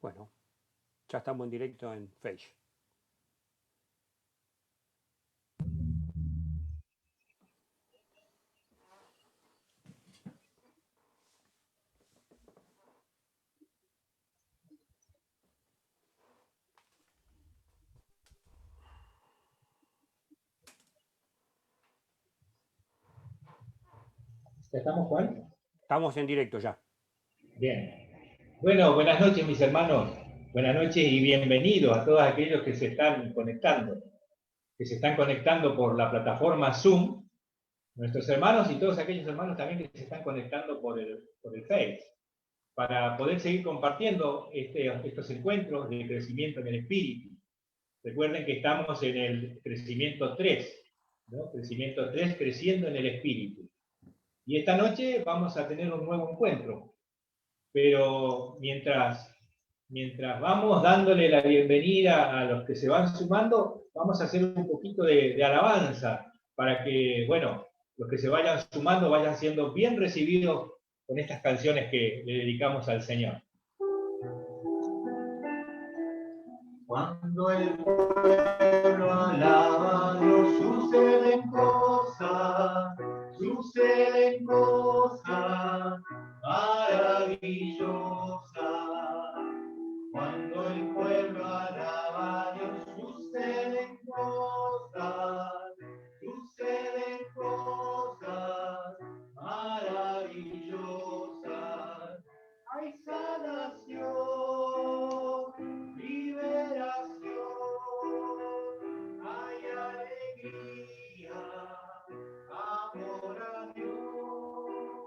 Bueno, ya estamos en directo en Face. ¿Ya estamos, Juan? Estamos en directo ya. Bien. Bueno, buenas noches, mis hermanos. Buenas noches y bienvenidos a todos aquellos que se están conectando por la plataforma Zoom, nuestros hermanos y todos aquellos hermanos también que se están conectando por el Face, para poder seguir compartiendo estos encuentros de crecimiento en el espíritu. Recuerden que estamos en el crecimiento 3, ¿no? Crecimiento 3, creciendo en el espíritu. Y esta noche vamos a tener un nuevo encuentro. Pero mientras vamos dándole la bienvenida a los que se van sumando, vamos a hacer un poquito de alabanza para que, bueno, los que se vayan sumando vayan siendo bien recibidos con estas canciones que le dedicamos al Señor. Cuando el pueblo alaba a Dios, suceden cosas maravillosas. Cuando el pueblo alaba a Dios, suceden cosas maravillosas. Hay sanación, liberación, hay alegría, amor a Dios.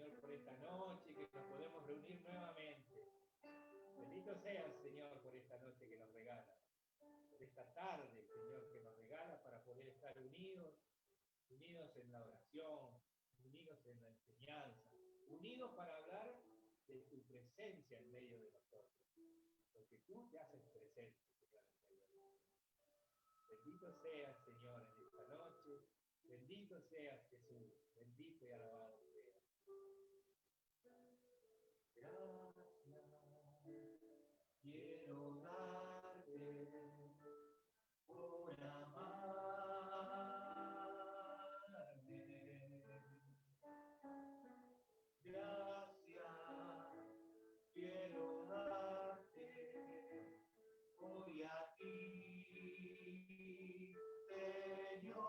Señor, por esta noche que nos podemos reunir nuevamente. Bendito seas, Señor, por esta noche que nos regala, por esta tarde, Señor, que nos regala para poder estar unidos en la oración, unidos en la enseñanza, unidos para hablar de tu presencia en medio de nosotros, porque tú te haces presente, Señor, en medio de nosotros. Bendito seas, Señor, en esta noche, bendito seas, Jesús, bendito y alabado seas. Gracias quiero darte por amarme. Gracias quiero darte hoy a ti, Señor.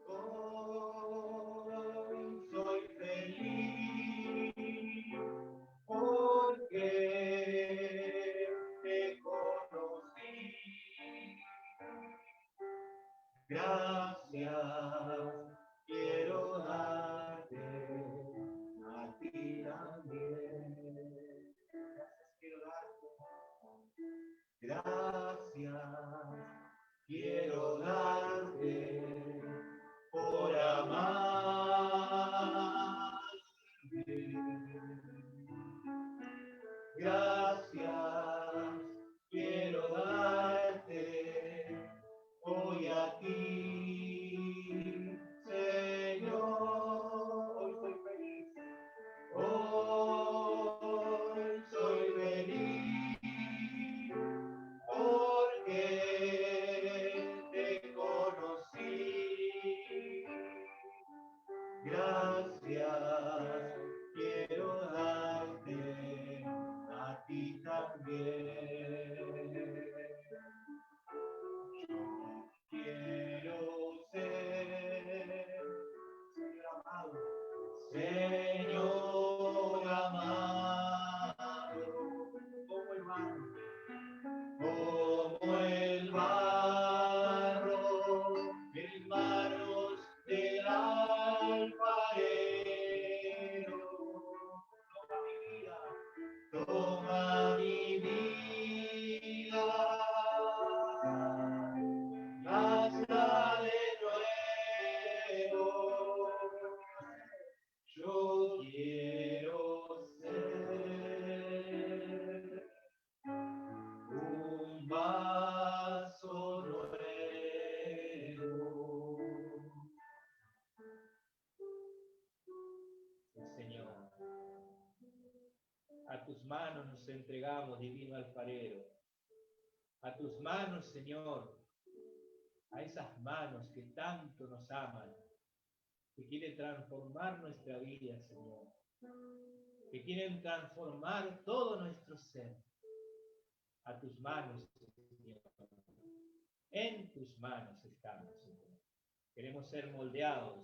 Hoy soy feliz porque te conocí. Gracias quiero darte a ti también. Gracias quiero darte. Gracias quiero darte por amarte. Gracias quiero darte hoy a ti, Señor. Hoy soy feliz. Hoy soy feliz porque te conocí. Gracias quiero darte a ti también. Yo quiero ser, Señor amado, Señor amado, como el barro en manos del alfarero. Toma mi vida, hazla de nuevo. Yo quiero ser un vaso nuevo. Señor, a tus manos nos entregamos, divino alfarero. A tus manos, Señor, a esas manos que tanto nos aman, que quieren transformar nuestra vida, Señor, que quieren transformar todo nuestro ser. A tus manos, Señor. En tus manos estamos, Señor. Queremos ser moldeados.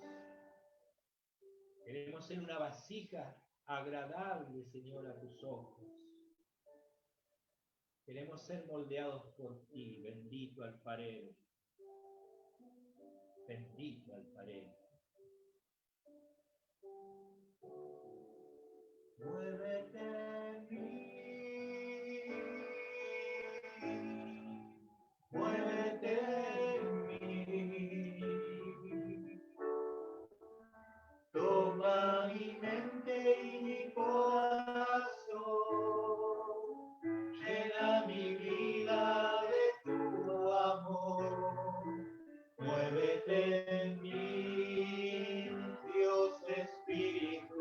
Queremos ser una vasija agradable, Señor, a tus ojos. Queremos ser moldeados por ti, bendito alfarero. Bendito alfarero. Muévete en mí, muévete en mí, toma mi mente y mi corazón, llena mi vida de tu amor, muévete en mí, Dios Espíritu.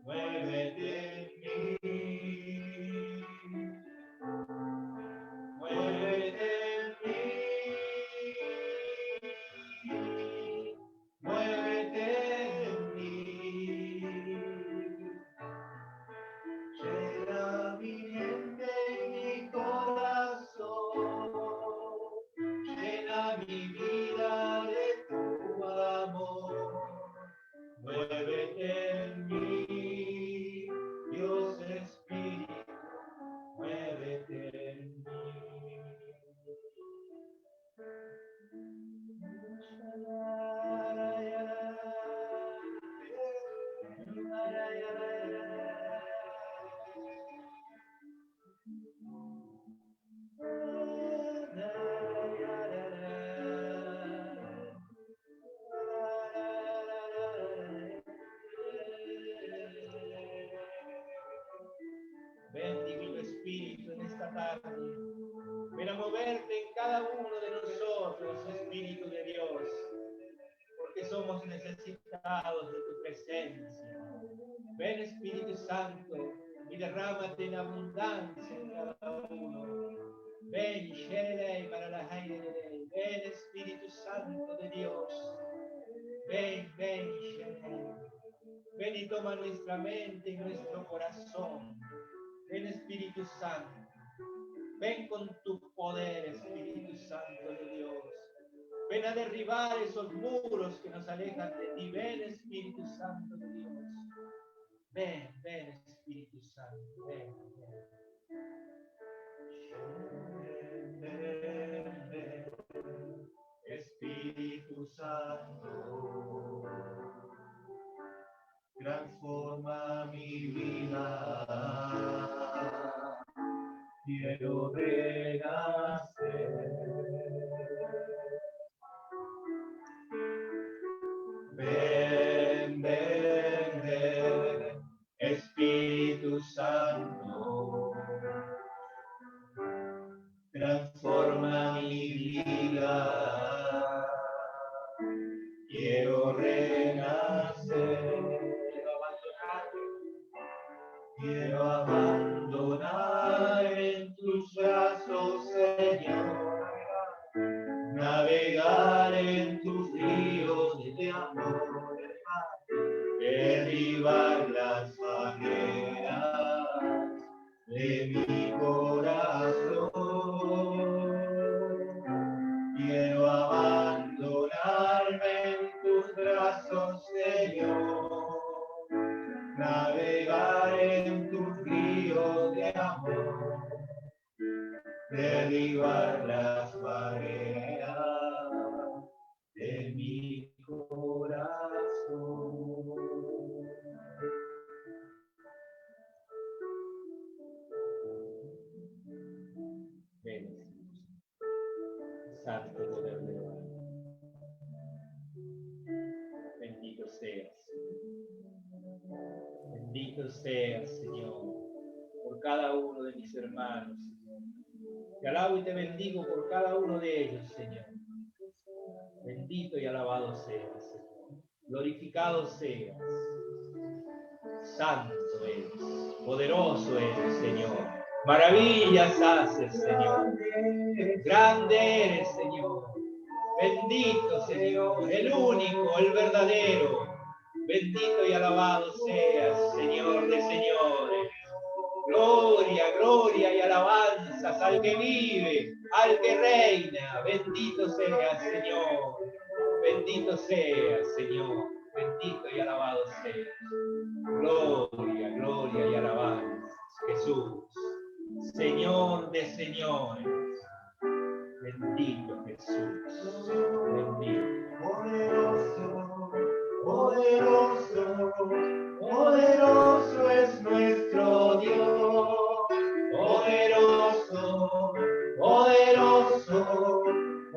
Muévete en mí, muévete en mí, muévete en mí, Ven, Divino Espíritu, en esta tarde. Ven a moverte en cada uno de nosotros, Espíritu de Dios, porque somos necesitados de tu presencia. Ven, Espíritu Santo, y derrámate en abundancia en cada uno. Ven, Sherelei para la Jairelei. Ven, Espíritu Santo de Dios. Ven, ven, Sherelei. Ven y toma nuestra mente y nuestro corazón. Ven, Espíritu Santo. Ven con tu poder, Espíritu Santo de Dios. Ven a derribar esos muros que nos alejan de ti. Ven, Espíritu Santo de Dios. Ven, ven, Espíritu Santo. Ven, ven. Ven, ven, Espíritu Santo, transforma mi vida. Quiero renacer. Ven, ven, ven, Espíritu Santo, transforma mi vida. Quiero renacer. Quiero abandonar en tus brazos, Señor, navegar en tus ríos de amor, derribar las barreras de mi corazón. Quiero abandonarme en tus brazos, Señor, navegar en tus ríos de amor, derribar las barreras de mi corazón. Ven, Santo poder de Dios. Bendito seas. Bendito seas, Señor, por cada uno de mis hermanos. Te alabo y te bendigo por cada uno de ellos, Señor. Bendito y alabado seas, Señor. Glorificado seas. Santo eres, poderoso eres, Señor. Maravillas haces, Señor. Grande eres, Señor. Bendito, Señor, el único, el verdadero. Bendito y alabado seas, Señor de señores. Gloria, gloria y alabanzas al que vive, al que reina. Bendito seas, Señor. Bendito seas, Señor. Bendito y alabado seas. Gloria, gloria y alabanzas, Jesús. Señor de señores. Bendito Jesús. Bendito. Poderoso, poderoso, poderoso es nuestro Dios. Poderoso, poderoso,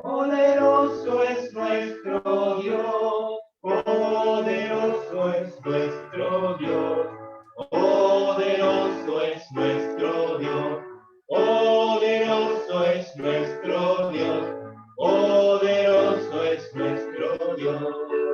poderoso es nuestro Dios. Poderoso es nuestro Dios. Poderoso es nuestro Dios. Poderoso es nuestro Dios. Poderoso es nuestro Dios.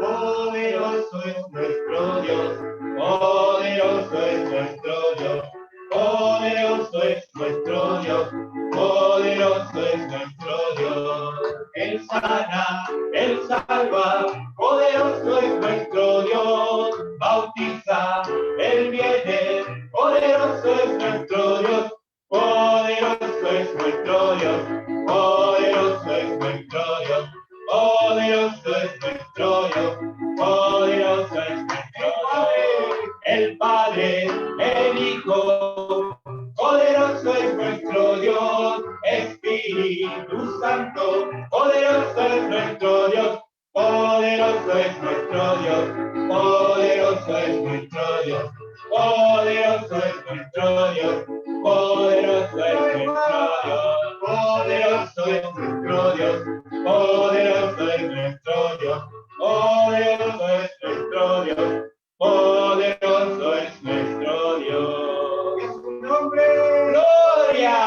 Poderoso es nuestro Dios. Poderoso es nuestro Dios. Poderoso es nuestro Dios. Poderoso es nuestro Dios. Él sana, Él salva. Poderoso es nuestro Dios. Bautiza, Él viene. Poderoso es nuestro Dios. Poderoso es nuestro Dios. Poderoso es nuestro Dios. Poderoso es nuestro Dios. Poderoso es nuestro Dios. El Padre, el Hijo. Poderoso es nuestro Dios. Espíritu Santo. Poderoso es nuestro Dios. Poderoso es nuestro Dios. Poderoso es nuestro Dios, poderoso es nuestro Dios, poderoso es nuestro Dios, poderoso es nuestro Dios, poderoso es nuestro Dios, poderoso es nuestro Dios, poderoso es nuestro Dios. A su nombre. ¡Gloria!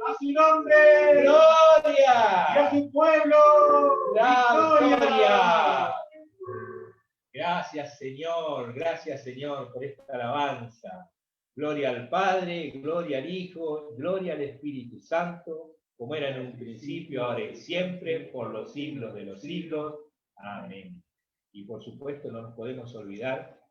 A su nombre. ¡Gloria! Y a su pueblo. ¡La Victoria. gloria! Gracias Señor por esta alabanza. Gloria al Padre, gloria al Hijo, gloria al Espíritu Santo, como era en un principio, ahora y siempre, por los siglos de los siglos. Amén. Y por supuesto no nos podemos olvidar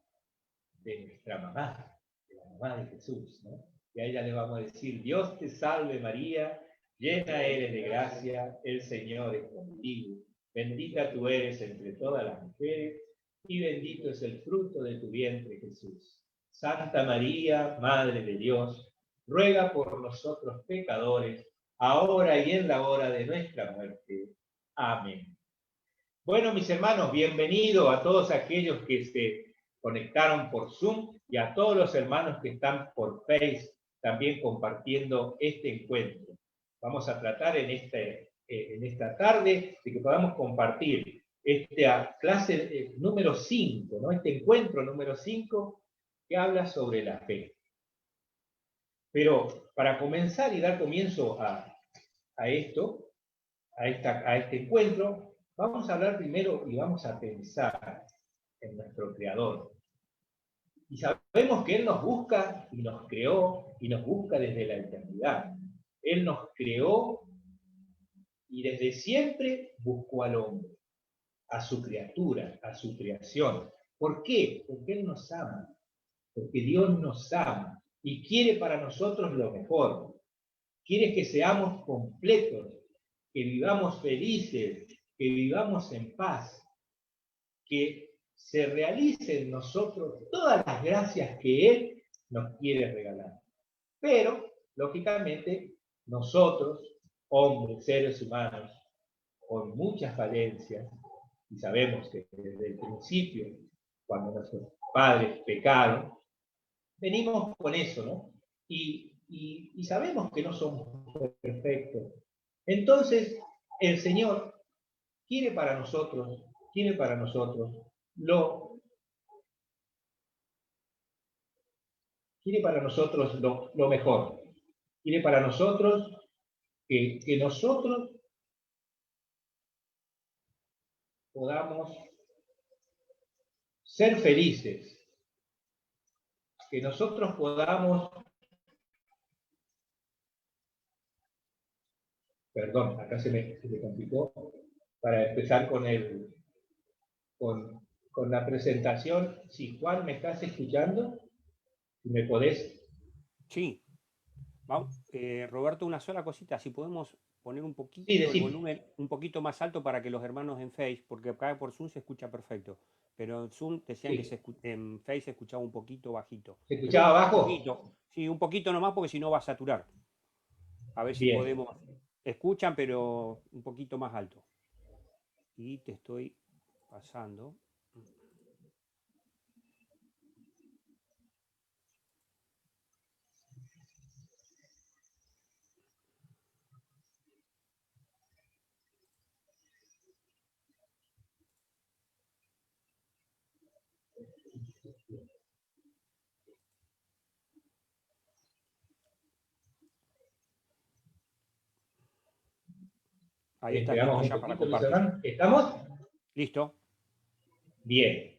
de nuestra mamá, de la mamá de Jesús, ¿no? Y a ella le vamos a decir: Dios te salve María, llena eres de gracia, el Señor es contigo. Bendita tú eres entre todas las mujeres, y bendito es el fruto de tu vientre, Jesús. Santa María, Madre de Dios, ruega por nosotros pecadores, ahora y en la hora de nuestra muerte. Amén. Bueno, mis hermanos, bienvenido a todos aquellos que se conectaron por Zoom y a todos los hermanos que están por Face también compartiendo este encuentro. Vamos a tratar en esta tarde de que podamos compartir esta clase número 5, ¿no? Este encuentro número 5 que habla sobre la fe. Pero para comenzar y dar comienzo a este encuentro, vamos a hablar primero y vamos a pensar en nuestro Creador. Y sabemos que Él nos busca y nos creó y nos busca desde la eternidad. Él nos creó y desde siempre buscó al hombre, a su criatura, a su creación. ¿Por qué? Porque Él nos ama, porque Dios nos ama y quiere para nosotros lo mejor. Quiere que seamos completos, que vivamos felices, que vivamos en paz, que se realicen en nosotros todas las gracias que Él nos quiere regalar. Pero, lógicamente, nosotros, hombres, seres humanos, con muchas falencias, y sabemos que desde el principio, cuando nuestros padres pecaron, venimos con eso, ¿no? Y sabemos que no somos perfectos. Entonces, el Señor quiere para nosotros lo mejor. Quiere para nosotros que nosotros podamos ser felices, que nosotros podamos, perdón, acá se me complicó, para empezar con la presentación. Si Juan, ¿me estás escuchando? ¿Me podés? Sí. Vamos, Roberto, una sola cosita, si podemos poner un poquito Sí, el volumen un poquito más alto para que los hermanos en Face, porque acá por Zoom se escucha perfecto, pero en Zoom decían Sí. que en Face se escuchaba un poquito bajito. ¿Se escuchaba bajo? Un poquito, sí, un poquito nomás porque si no va a saturar. A ver si Bien. podemos. Escuchan, pero un poquito más alto. Y te estoy pasando. Ahí está Esperamos listo un ya para poquito, mis compartir. hermanos. ¿Estamos? ¿Listo? Bien.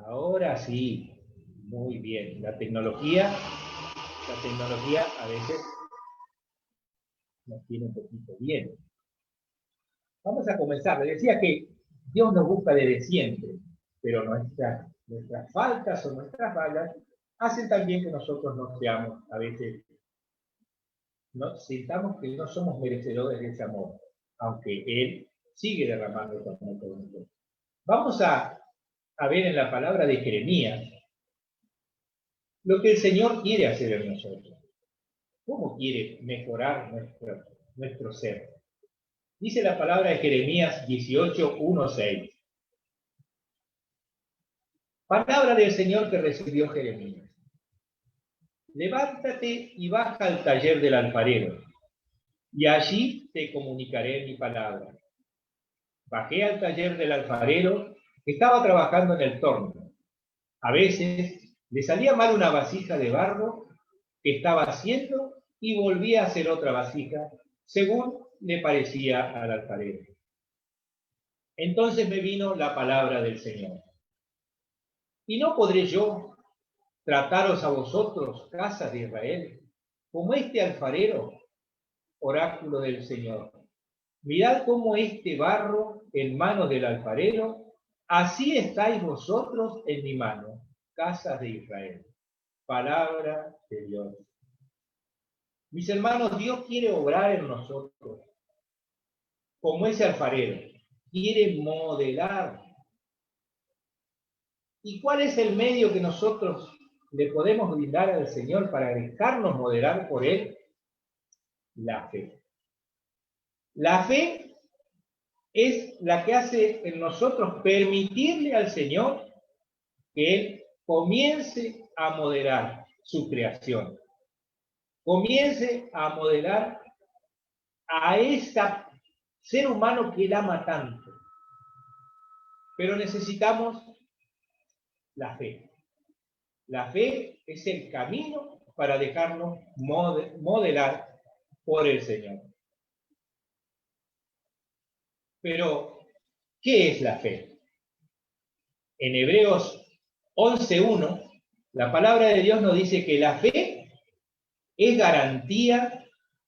Ahora sí. Muy bien. La tecnología a veces nos tiene un poquito bien. Vamos a comenzar. Les decía que Dios nos busca desde siempre, pero nuestras faltas o nuestras fallas hacen también que nosotros no seamos, a veces, no sintamos que no somos merecedores de ese amor, aunque Él sigue derramando su amor por nosotros. Vamos a ver en la palabra de Jeremías lo que el Señor quiere hacer en nosotros. ¿Cómo quiere mejorar nuestro ser? Dice la palabra de Jeremías 18:1-6. Palabra del Señor que recibió Jeremías. Levántate y baja al taller del alfarero, y allí te comunicaré mi palabra. Bajé al taller del alfarero, que estaba trabajando en el torno. A veces le salía mal una vasija de barro que estaba haciendo y volvía a hacer otra vasija, según le parecía al alfarero. Entonces me vino la palabra del Señor. ¿Y no podré yo trataros a vosotros, casas de Israel, como este alfarero, oráculo del Señor? Mirad cómo este barro en manos del alfarero, así estáis vosotros en mi mano, casas de Israel. Palabra de Dios. Mis hermanos, Dios quiere obrar en nosotros como ese alfarero. Quiere modelar. ¿Y cuál es el medio que nosotros le podemos brindar al Señor para dejarnos modelar por Él? La fe. La fe es la que hace en nosotros permitirle al Señor que Él comience a modelar su creación. Comience a modelar a ese ser humano que Él ama tanto. Pero necesitamos la fe. La fe es el camino para dejarnos modelar por el Señor. Pero, ¿qué es la fe? En Hebreos 11:1, la palabra de Dios nos dice que la fe es garantía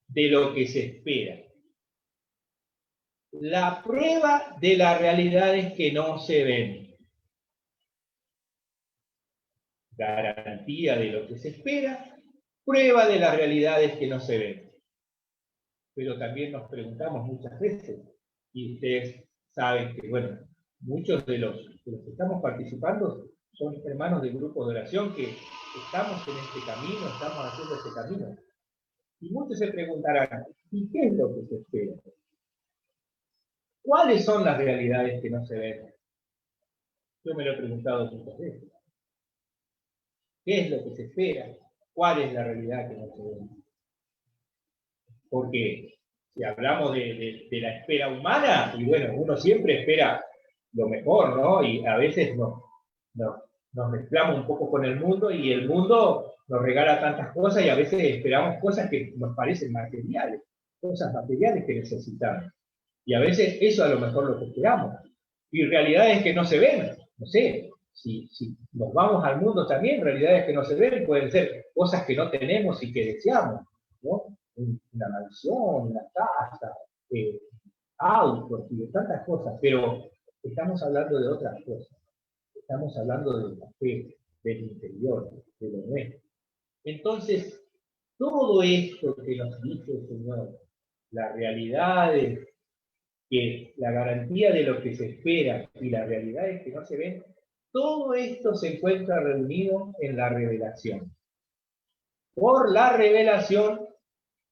de lo que se espera. La prueba de las realidades que no se ven. Garantía de lo que se espera, prueba de las realidades que no se ven. Pero también nos preguntamos muchas veces, y ustedes saben que, bueno, muchos de los que estamos participando son hermanos del grupo de oración que estamos en este camino, estamos haciendo este camino. Y muchos se preguntarán, ¿y qué es lo que se espera? ¿Cuáles son las realidades que no se ven? Yo me lo he preguntado muchas veces. ¿Qué es lo que se espera? ¿Cuál es la realidad que no se ve? Porque si hablamos de la espera humana, y bueno, uno siempre espera lo mejor, ¿no? Y a veces nos mezclamos un poco con el mundo y el mundo nos regala tantas cosas y a veces esperamos cosas que nos parecen materiales, cosas materiales que necesitamos. Y a veces eso a lo mejor lo que esperamos. Y realidades que no se ven, no sé, si nos vamos al mundo también, realidades que no se ven pueden ser cosas que no tenemos y que deseamos, ¿no? Una mansión, una casa, autos y de tantas cosas, pero estamos hablando de otras cosas. Estamos hablando de la fe, del interior, de lo nuestro. Entonces, todo esto que nos dice el Señor, las realidades, que la garantía de lo que se espera y las realidades que no se ven, todo esto se encuentra reunido en la revelación. Por la revelación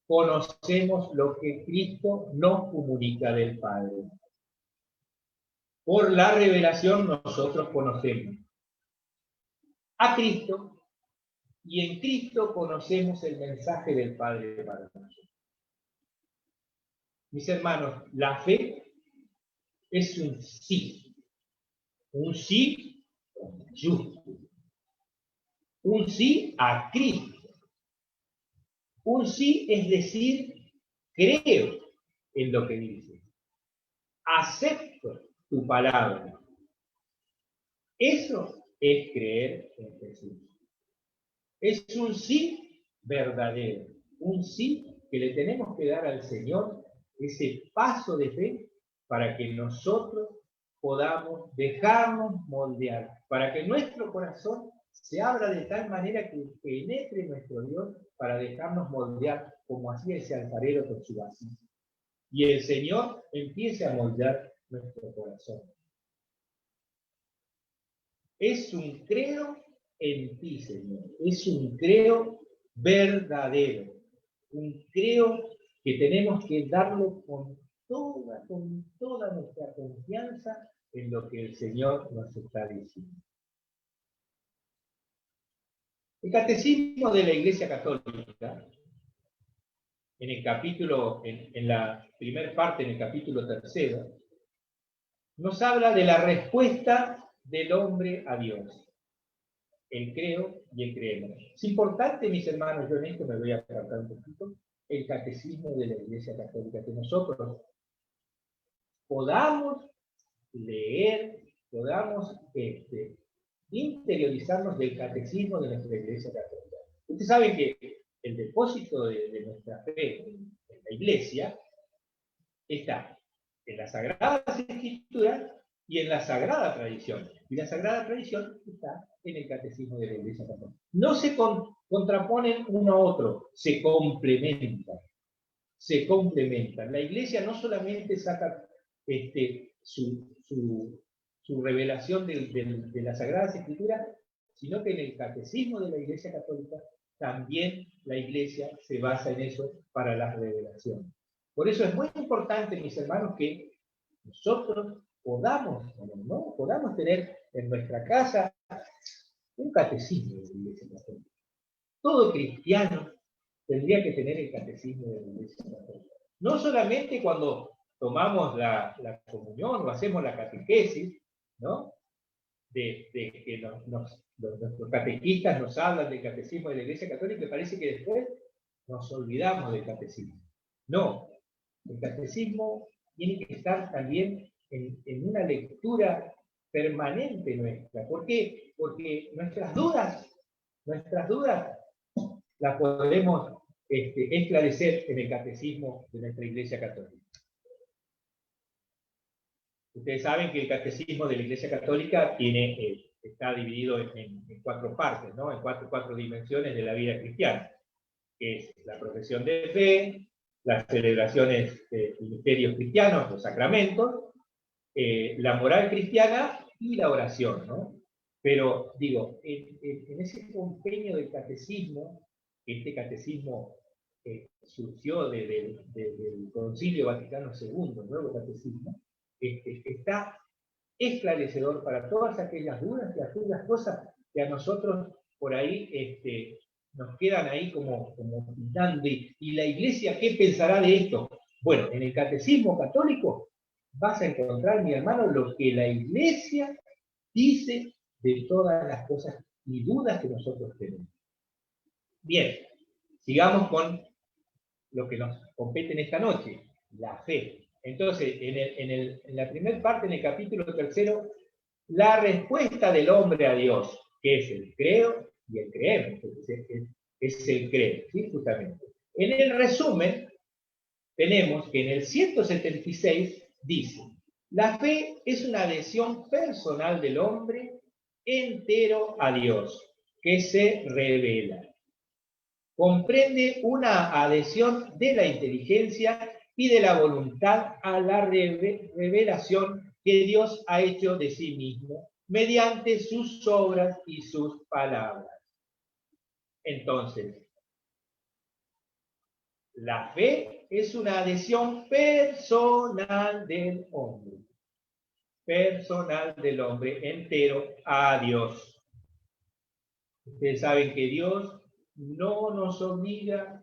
conocemos lo que Cristo nos comunica del Padre. Por la revelación nosotros conocemos a Cristo y en Cristo conocemos el mensaje del Padre para nosotros. Mis hermanos, la fe es un sí justo, un sí a Cristo, un sí es decir, creo en lo que dice, acepto tu palabra. Eso es creer en Jesús. Es un sí verdadero, un sí que le tenemos que dar al Señor, ese paso de fe para que nosotros podamos dejarnos moldear, para que nuestro corazón se abra de tal manera que penetre nuestro Dios para dejarnos moldear como hacía ese alfarero con su vasija. Y el Señor empiece a moldear nuestro corazón. Es un creo en ti, Señor. Es un creo verdadero. Un creo que tenemos que darlo con toda nuestra confianza en lo que el Señor nos está diciendo. El Catecismo de la Iglesia Católica, en el capítulo, en la primera parte, en el capítulo 3, nos habla de la respuesta del hombre a Dios. El creo y el creemos. Es importante, mis hermanos, yo en esto me voy a tratar un poquito, el Catecismo de la Iglesia Católica, que nosotros podamos leer, podamos interiorizarnos del Catecismo de nuestra Iglesia Católica. Ustedes saben que el depósito de nuestra fe en la Iglesia está en las Sagradas Escrituras y en la Sagrada Tradición. Y la Sagrada Tradición está en el Catecismo de la Iglesia Católica. No se contraponen uno a otro, se complementan. Se complementan. La Iglesia no solamente saca su revelación de las Sagradas Escrituras, sino que en el Catecismo de la Iglesia Católica también la Iglesia se basa en eso para las revelaciones. Por eso es muy importante, mis hermanos, que nosotros podamos tener en nuestra casa un catecismo de la Iglesia Católica. Todo cristiano tendría que tener el catecismo de la Iglesia Católica. No solamente cuando tomamos la comunión o hacemos la catequesis, ¿no? De que nuestros catequistas nos hablan del catecismo de la Iglesia Católica y parece que después nos olvidamos del catecismo. No, el catecismo tiene que estar también en una lectura permanente nuestra. ¿Por qué? Porque nuestras dudas las podemos esclarecer en el catecismo de nuestra Iglesia Católica. Ustedes saben que el catecismo de la Iglesia Católica está dividido en 4 partes, ¿no? En cuatro dimensiones de la vida cristiana, que es la profesión de fe, las celebraciones de misterios cristianos, los sacramentos, la moral cristiana y la oración, ¿no? Pero, digo, en ese compendio del catecismo, este catecismo surgió del Concilio Vaticano II, el nuevo catecismo, está esclarecedor para todas aquellas dudas y aquellas cosas que a nosotros por ahí nos quedan ahí como pintando. ¿Y la Iglesia qué pensará de esto? Bueno, en el Catecismo Católico vas a encontrar, mi hermano, lo que la Iglesia dice de todas las cosas y dudas que nosotros tenemos. Bien, sigamos con lo que nos compete en esta noche, la fe. Entonces, en la primera parte, en el capítulo 3, la respuesta del hombre a Dios, que es el creo y el creemos, es el creo, ¿sí? Justamente. En el resumen, tenemos que en el 176 dice, la fe es una adhesión personal del hombre entero a Dios, que se revela. Comprende una adhesión de la inteligencia y de la voluntad a la revelación que Dios ha hecho de sí mismo mediante sus obras y sus palabras. Entonces, la fe es una adhesión personal del hombre entero a Dios. Ustedes saben que Dios no nos obliga.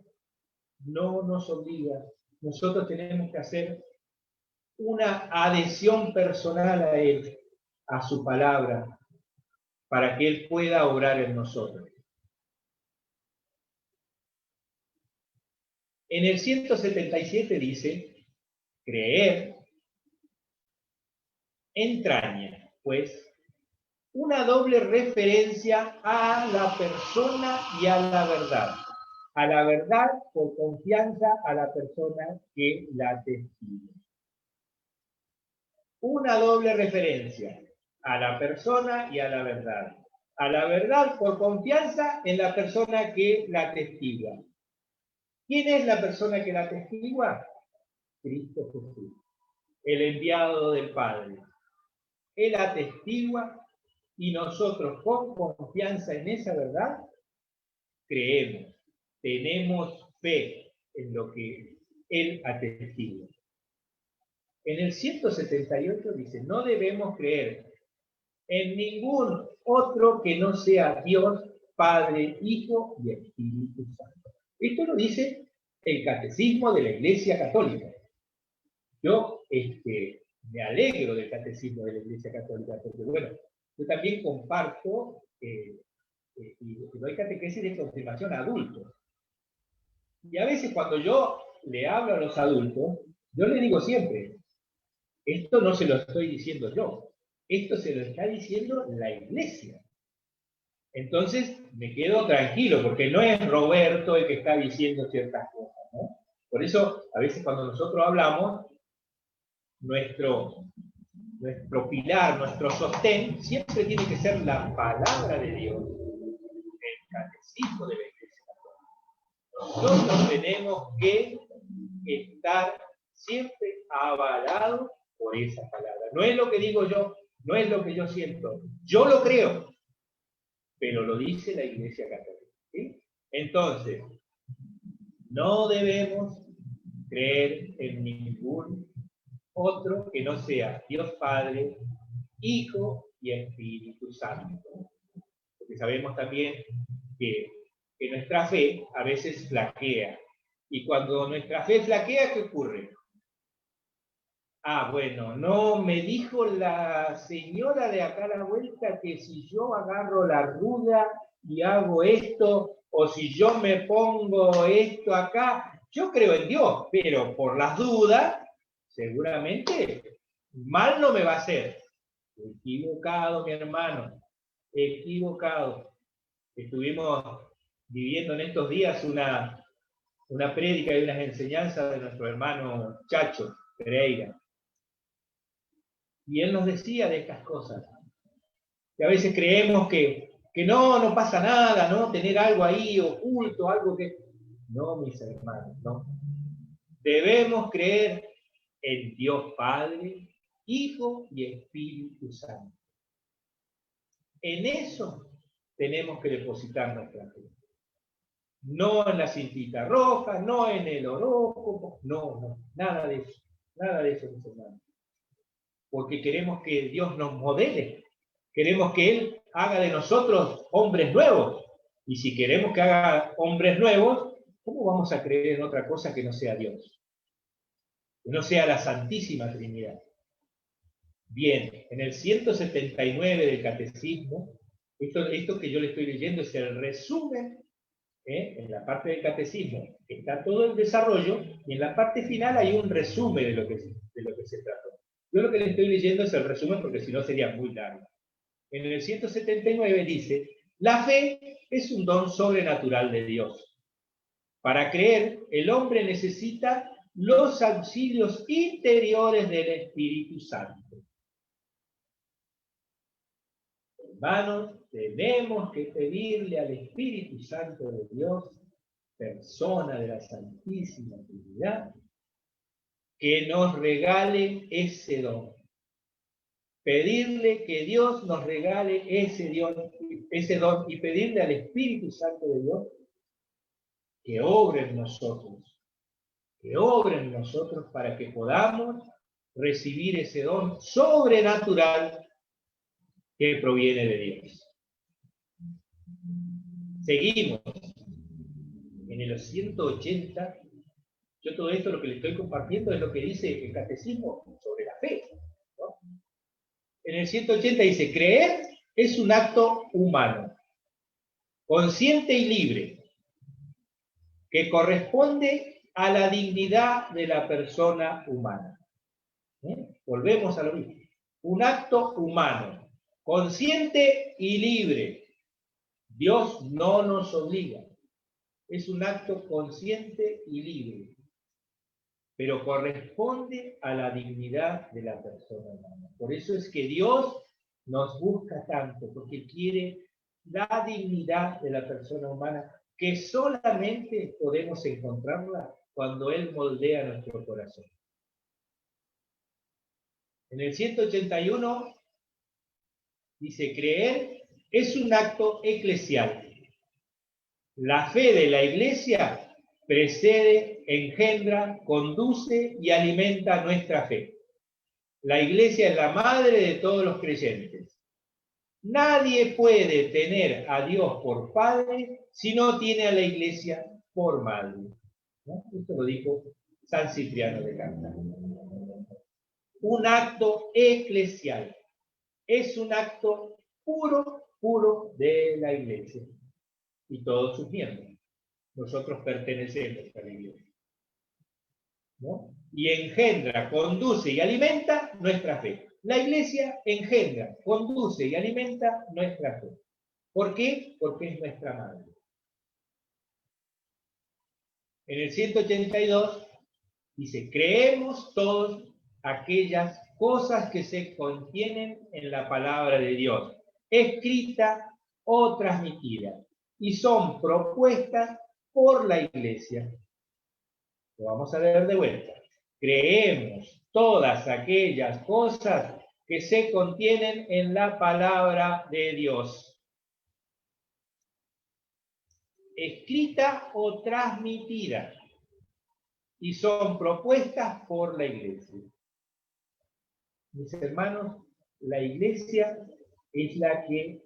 Nosotros tenemos que hacer una adhesión personal a Él, a su palabra, para que Él pueda obrar en nosotros. En el 177 dice, creer entraña, pues, una doble referencia a la persona y a la verdad. A la verdad por confianza a la persona que la testiga. Una doble referencia a la persona y a la verdad. A la verdad por confianza en la persona que la testiga. ¿Quién es la persona que la testigua? Cristo Jesús, el enviado del Padre. Él atestigua y nosotros con confianza en esa verdad creemos, tenemos fe en lo que Él atestigua. En el 178 dice, no debemos creer en ningún otro que no sea Dios Padre, Hijo y Espíritu Santo. Esto lo dice el Catecismo de la Iglesia Católica. Yo me alegro del Catecismo de la Iglesia Católica, porque bueno, yo también comparto y doy catequesis de confirmación a adultos. Y a veces cuando yo le hablo a los adultos, yo les digo siempre, esto no se lo estoy diciendo yo, esto se lo está diciendo la Iglesia. Entonces me quedo tranquilo, porque no es Roberto el que está diciendo ciertas cosas, ¿no? Por eso, a veces cuando nosotros hablamos, nuestro pilar, nuestro sostén, siempre tiene que ser la palabra de Dios, el catecismo de la Iglesia Católica. Nosotros tenemos que estar siempre avalados por esa palabra. No es lo que digo yo, no es lo que yo siento. Yo lo creo, pero lo dice la Iglesia Católica, ¿sí? Entonces, no debemos creer en ningún otro que no sea Dios Padre, Hijo y Espíritu Santo. Porque sabemos también que nuestra fe a veces flaquea. Y cuando nuestra fe flaquea, ¿qué ocurre? Ah, bueno, no me dijo la señora de acá a la vuelta que si yo agarro la ruda y hago esto, o si yo me pongo esto acá, yo creo en Dios, pero por las dudas, seguramente mal no me va a hacer. Equivocado, mi hermano, equivocado. Estuvimos viviendo en estos días una prédica y unas enseñanzas de nuestro hermano Chacho Pereira. Y él nos decía de estas cosas, que a veces creemos que no pasa nada, ¿no? Tener algo ahí oculto, algo que... No, mis hermanos, no. Debemos creer en Dios Padre, Hijo y Espíritu Santo. En eso tenemos que depositar nuestra fe. No en la cintita roja, no en el horóscopo, no, nada de eso, mis hermanos. Porque queremos que Dios nos modele, queremos que Él haga de nosotros hombres nuevos. Y si queremos que haga hombres nuevos, ¿cómo vamos a creer en otra cosa que no sea Dios? Que no sea la Santísima Trinidad. Bien, en el 179 del Catecismo, esto que yo le estoy leyendo es el resumen, en la parte del Catecismo está todo el desarrollo, y en la parte final hay un resumen de lo que se trató. Yo lo que le estoy leyendo es el resumen porque si no sería muy largo. En el 179 dice, la fe es un don sobrenatural de Dios. Para creer, el hombre necesita los auxilios interiores del Espíritu Santo. Hermanos, tenemos que pedirle al Espíritu Santo de Dios, persona de la Santísima Trinidad, que nos regale ese don. Pedirle que Dios nos regale ese don y pedirle al Espíritu Santo de Dios que obre en nosotros para que podamos recibir ese don sobrenatural que proviene de Dios. Seguimos. En el 180, yo todo esto lo que le estoy compartiendo es lo que dice el Catecismo sobre la fe, ¿no? En el 180 dice, creer es un acto humano, consciente y libre, que corresponde a la dignidad de la persona humana. Volvemos a lo mismo. Un acto humano, consciente y libre. Dios no nos obliga. Es un acto consciente y libre, pero corresponde a la dignidad de la persona humana. Por eso es que Dios nos busca tanto, porque quiere la dignidad de la persona humana, que solamente podemos encontrarla cuando Él moldea nuestro corazón. En el 181 dice, creer es un acto eclesial. La fe de la Iglesia precede, engendra, conduce y alimenta nuestra fe. La Iglesia es la madre de todos los creyentes. Nadie puede tener a Dios por padre si no tiene a la iglesia por madre, ¿no? Esto lo dijo San Cipriano de Cartago. Un acto eclesial. Es un acto puro, puro de la iglesia. Y todos sus miembros. Nosotros pertenecemos a la iglesia, ¿no? Y engendra, conduce y alimenta nuestra fe. La iglesia engendra, conduce y alimenta nuestra fe. ¿Por qué? Porque es nuestra madre. En el 182 dice, creemos todos aquellas cosas que se contienen en la palabra de Dios, escrita o transmitida, y son propuestas por la iglesia. Lo vamos a leer de vuelta. Creemos todas aquellas cosas que se contienen en la palabra de Dios, escrita o transmitida, y son propuestas por la iglesia. Mis hermanos, la iglesia es la que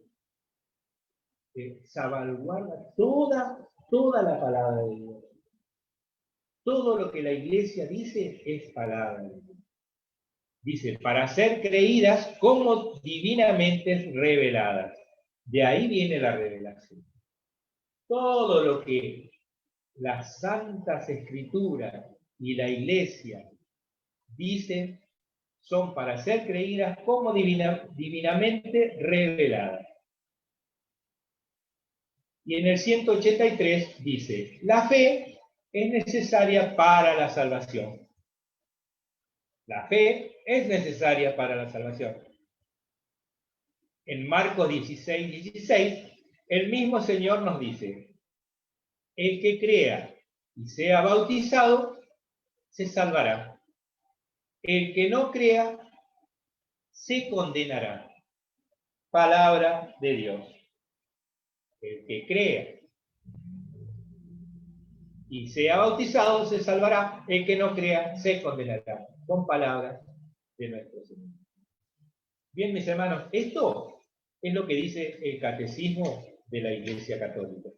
salvaguarda toda la palabra de Dios. Todo lo que la iglesia dice es palabra de Dios. Dice, para ser creídas como divinamente reveladas. De ahí viene la revelación. Todo lo que las santas escrituras y la iglesia dicen son para ser creídas como divinamente reveladas. Y en el 183 dice, la fe es necesaria para la salvación. La fe es necesaria para la salvación. En Marcos 16, el mismo Señor nos dice, el que crea y sea bautizado, se salvará. El que no crea, se condenará. Palabra de Dios. El que crea y sea bautizado, se salvará. El que no crea, se condenará. Son palabras de nuestro Señor. Bien, mis hermanos, esto es lo que dice el catecismo de la Iglesia Católica.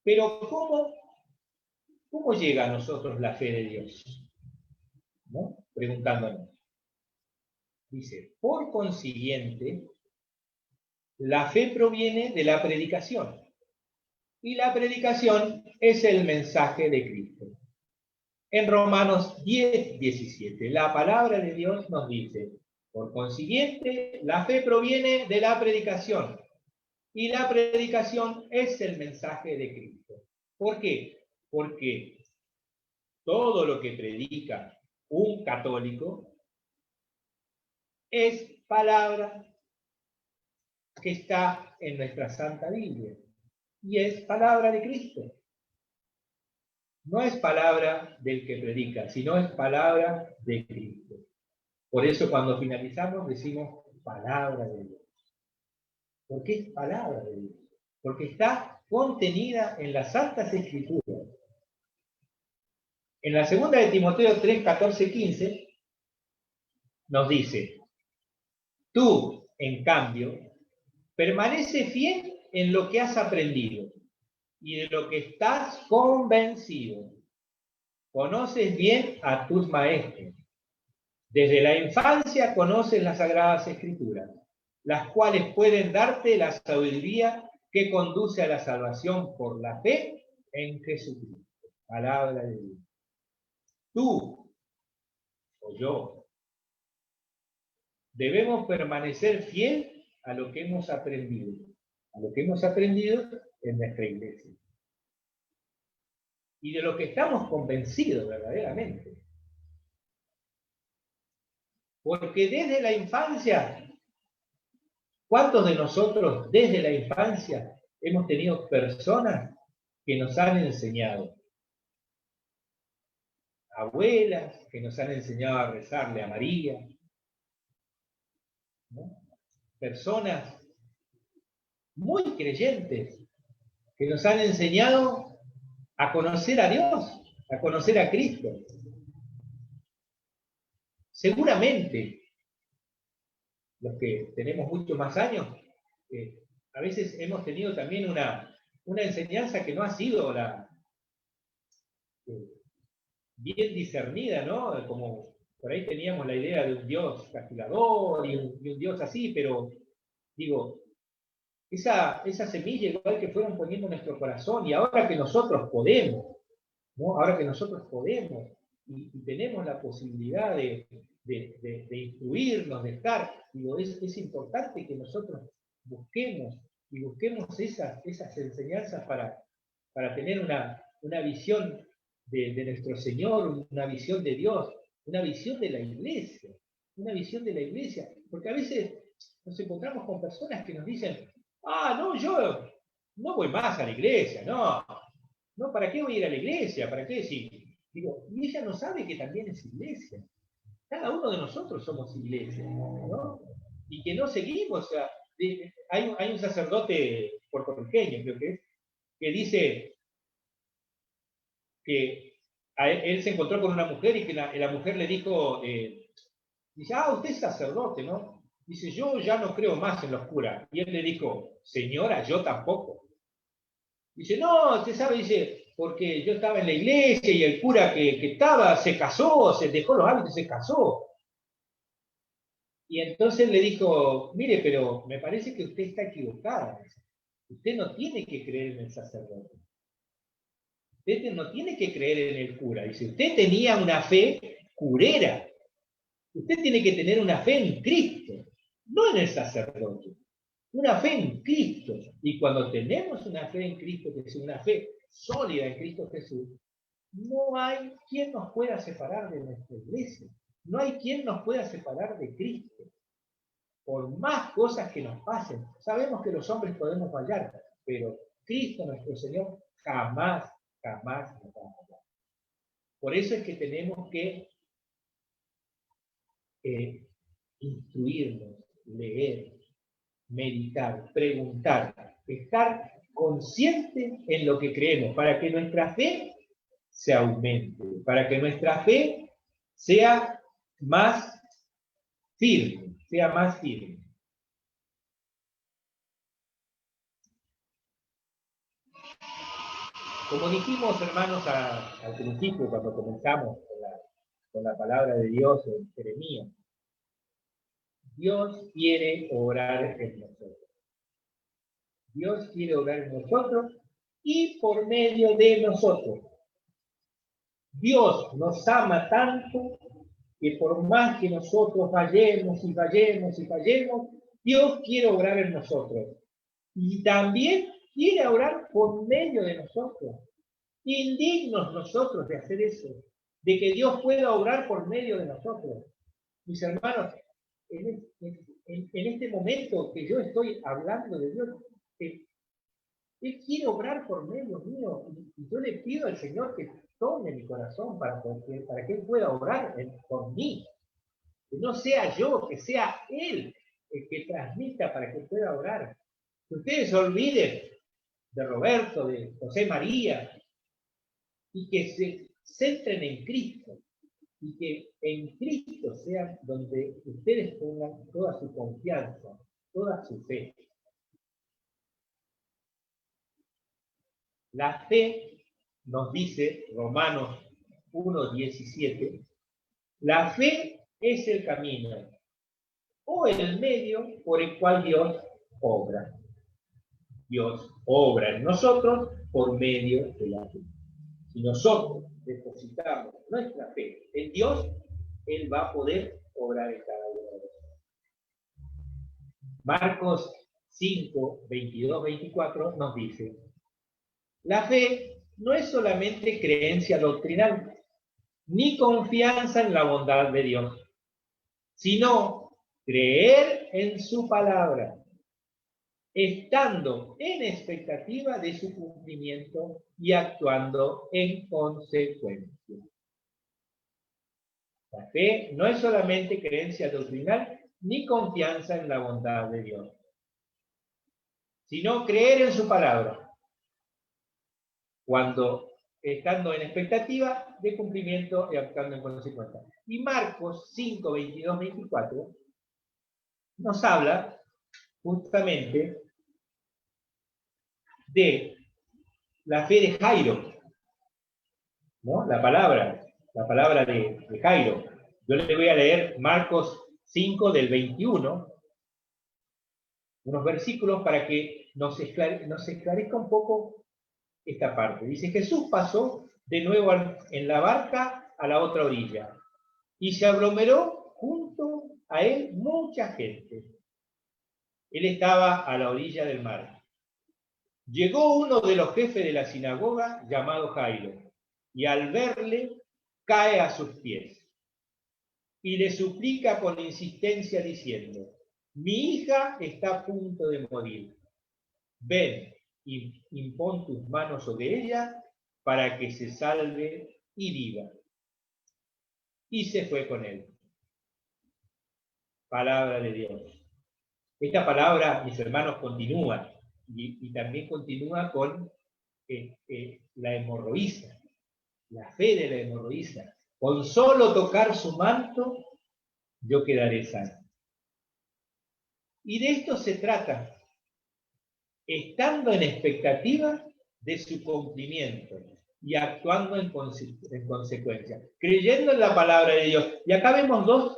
Pero ¿cómo llega a nosotros la fe de Dios? ¿No? Preguntándonos. Dice, por consiguiente, la fe proviene de la predicación. Y la predicación es el mensaje de Cristo. En Romanos 10:17, la palabra de Dios nos dice, por consiguiente, la fe proviene de la predicación. Y la predicación es el mensaje de Cristo. ¿Por qué? Porque todo lo que predica un católico es palabra que está en nuestra Santa Biblia. Y es palabra de Cristo. No es palabra del que predica, sino es palabra de Cristo. Por eso cuando finalizamos decimos palabra de Dios. ¿Por qué es palabra de Dios? Porque está contenida en las Santas Escrituras. En la segunda de Timoteo 3, 14, 15 nos dice, tú, en cambio, permanece fiel en lo que has aprendido y de lo que estás convencido. Conoces bien a tus maestros. Desde la infancia conoces las Sagradas Escrituras, las cuales pueden darte la sabiduría que conduce a la salvación por la fe en Jesucristo. Palabra de Dios. Tú o yo debemos permanecer fiel a lo que hemos aprendido. A lo que hemos aprendido en nuestra iglesia. Y de lo que estamos convencidos verdaderamente. Porque desde la infancia, ¿cuántos de nosotros desde la infancia hemos tenido personas que nos han enseñado? Abuelas que nos han enseñado a rezarle a María, ¿no? Personas muy creyentes que nos han enseñado a conocer a Dios, a conocer a Cristo. seguramente los que tenemos muchos más años, a veces hemos tenido también una enseñanza que no ha sido bien discernida, ¿no? Como por ahí teníamos la idea de un Dios castigador y un Dios así, pero digo, esa semilla igual que fueron poniendo en nuestro corazón, y ahora que nosotros podemos, ¿no? Ahora que nosotros podemos y tenemos la posibilidad de instruirnos, de estar, digo, es importante que nosotros busquemos esas enseñanzas para tener una visión de nuestro Señor, una visión de Dios, una visión de la iglesia, porque a veces nos encontramos con personas que nos dicen, no, yo no voy más a la iglesia, no, ¿para qué voy a ir a la iglesia? ¿Para qué decir? Digo, y ella no sabe que también es iglesia. Cada uno de nosotros somos iglesia, ¿no? Y que no seguimos, o sea, hay un sacerdote puertorriqueño, creo que es, que dice que él se encontró con una mujer y que la mujer le dijo, dice, usted es sacerdote, ¿no? Dice, yo ya no creo más en los curas. Y él le dijo, señora, yo tampoco. Dice, no, usted sabe, dice, porque yo estaba en la iglesia y el cura que estaba se casó, se dejó los hábitos y se casó. Y entonces le dijo, mire, pero me parece que usted está equivocada. Usted no tiene que creer en el sacerdote. Usted no tiene que creer en el cura. Dice, usted tenía una fe curera. Usted tiene que tener una fe en Cristo, no en el sacerdote. Una fe en Cristo. Y cuando tenemos una fe en Cristo, que es una fe sólida en Cristo Jesús, no hay quien nos pueda separar de nuestra iglesia. No hay quien nos pueda separar de Cristo. Por más cosas que nos pasen, sabemos que los hombres podemos fallar, pero Cristo nuestro Señor jamás nos va a fallar. Por eso es que tenemos que instruirnos, leer, meditar, preguntar, estar consciente en lo que creemos, para que nuestra fe se aumente, para que nuestra fe sea más firme, Como dijimos, hermanos, al principio, cuando comenzamos con la palabra de Dios en Jeremías, Dios quiere obrar en nosotros. Dios quiere obrar en nosotros y por medio de nosotros. Dios nos ama tanto que por más que nosotros fallemos, Dios quiere obrar en nosotros. Y también quiere obrar por medio de nosotros. Indignos nosotros de hacer eso, de que Dios pueda obrar por medio de nosotros. Mis hermanos, en este momento que yo estoy hablando de Dios, Él quiere obrar por medio mío, y yo le pido al Señor que tome mi corazón para que Él pueda obrar por mí. Que no sea yo, que sea Él el que transmita para que pueda obrar. Que ustedes se olviden de Roberto, de José María, y que se centren en Cristo, y que en Cristo sea donde ustedes pongan toda su confianza, toda su fe. La fe, nos dice Romanos 1:17, la fe es el camino o el medio por el cual Dios obra. Dios obra en nosotros por medio de la fe. Si nosotros depositamos nuestra fe en Dios, Él va a poder obrar en cada uno de nosotros. Marcos 5, 22, 24 nos dice, la fe no es solamente creencia doctrinal, ni confianza en la bondad de Dios, sino creer en su palabra, estando en expectativa de su cumplimiento y actuando en consecuencia. La fe no es solamente creencia doctrinal ni confianza en la bondad de Dios, sino creer en su palabra. Cuando estando en expectativa de cumplimiento y actuando en consecuencia. Y Marcos 5, 22, 24 nos habla justamente de la fe de Jairo, ¿no? La palabra de Jairo. Yo le voy a leer Marcos 5 del 21, unos versículos para que nos esclarezca un poco esta parte. Dice, Jesús pasó de nuevo en la barca a la otra orilla, y se aglomeró junto a él mucha gente. Él estaba a la orilla del mar. Llegó uno de los jefes de la sinagoga, llamado Jairo, y al verle, cae a sus pies y le suplica con insistencia diciendo, mi hija está a punto de morir. Ven y impón tus manos sobre ella para que se salve y viva. Y se fue con él. Palabra de Dios. Esta palabra, mis hermanos, continúa y también continúa con la hemorroísa, la fe de la hemorroísa. Con solo tocar su manto, yo quedaré sano. Y de esto se trata, estando en expectativa de su cumplimiento y actuando en consecuencia, creyendo en la palabra de Dios. Y acá vemos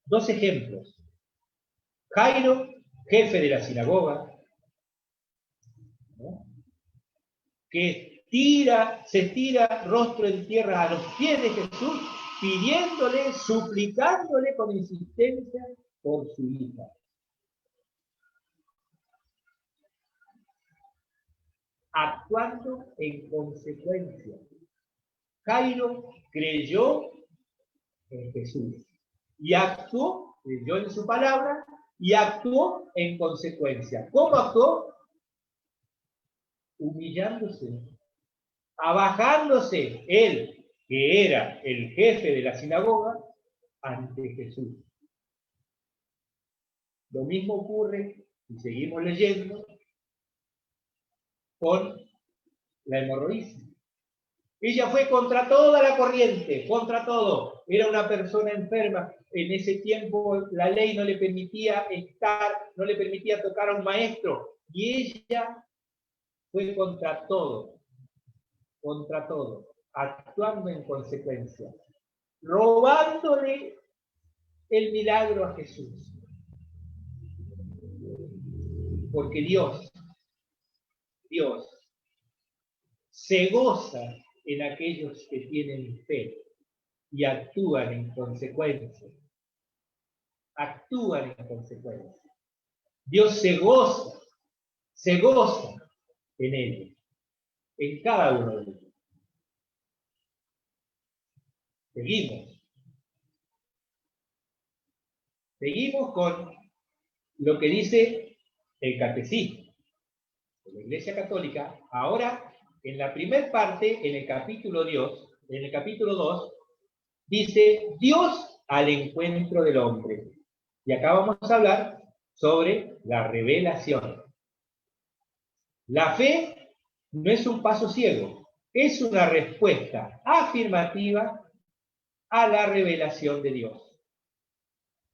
dos ejemplos. Jairo, jefe de la sinagoga, ¿no? Que se tira rostro en tierra a los pies de Jesús, pidiéndole, suplicándole con insistencia por su hija. Actuando en consecuencia. Jairo creyó en Jesús y actuó, creyó en su palabra y actuó en consecuencia. ¿Cómo actuó? Humillándose, abajándose él, que era el jefe de la sinagoga, ante Jesús. Lo mismo ocurre, y seguimos leyendo, con la hemorroísa. Ella fue contra toda la corriente, contra todo. Era una persona enferma. En ese tiempo la ley no le permitía no le permitía tocar a un maestro. Y ella fue contra todo, actuando en consecuencia, robándole el milagro a Jesús. Porque Dios se goza en aquellos que tienen fe y actúan en consecuencia. Dios se goza en ellos, en cada uno de ellos. Seguimos con lo que dice el catecismo de la Iglesia Católica. Ahora, en la primera parte, en el capítulo 2, dice Dios al encuentro del hombre. Y acá vamos a hablar sobre la revelación. La fe no es un paso ciego, es una respuesta afirmativa a la revelación de Dios.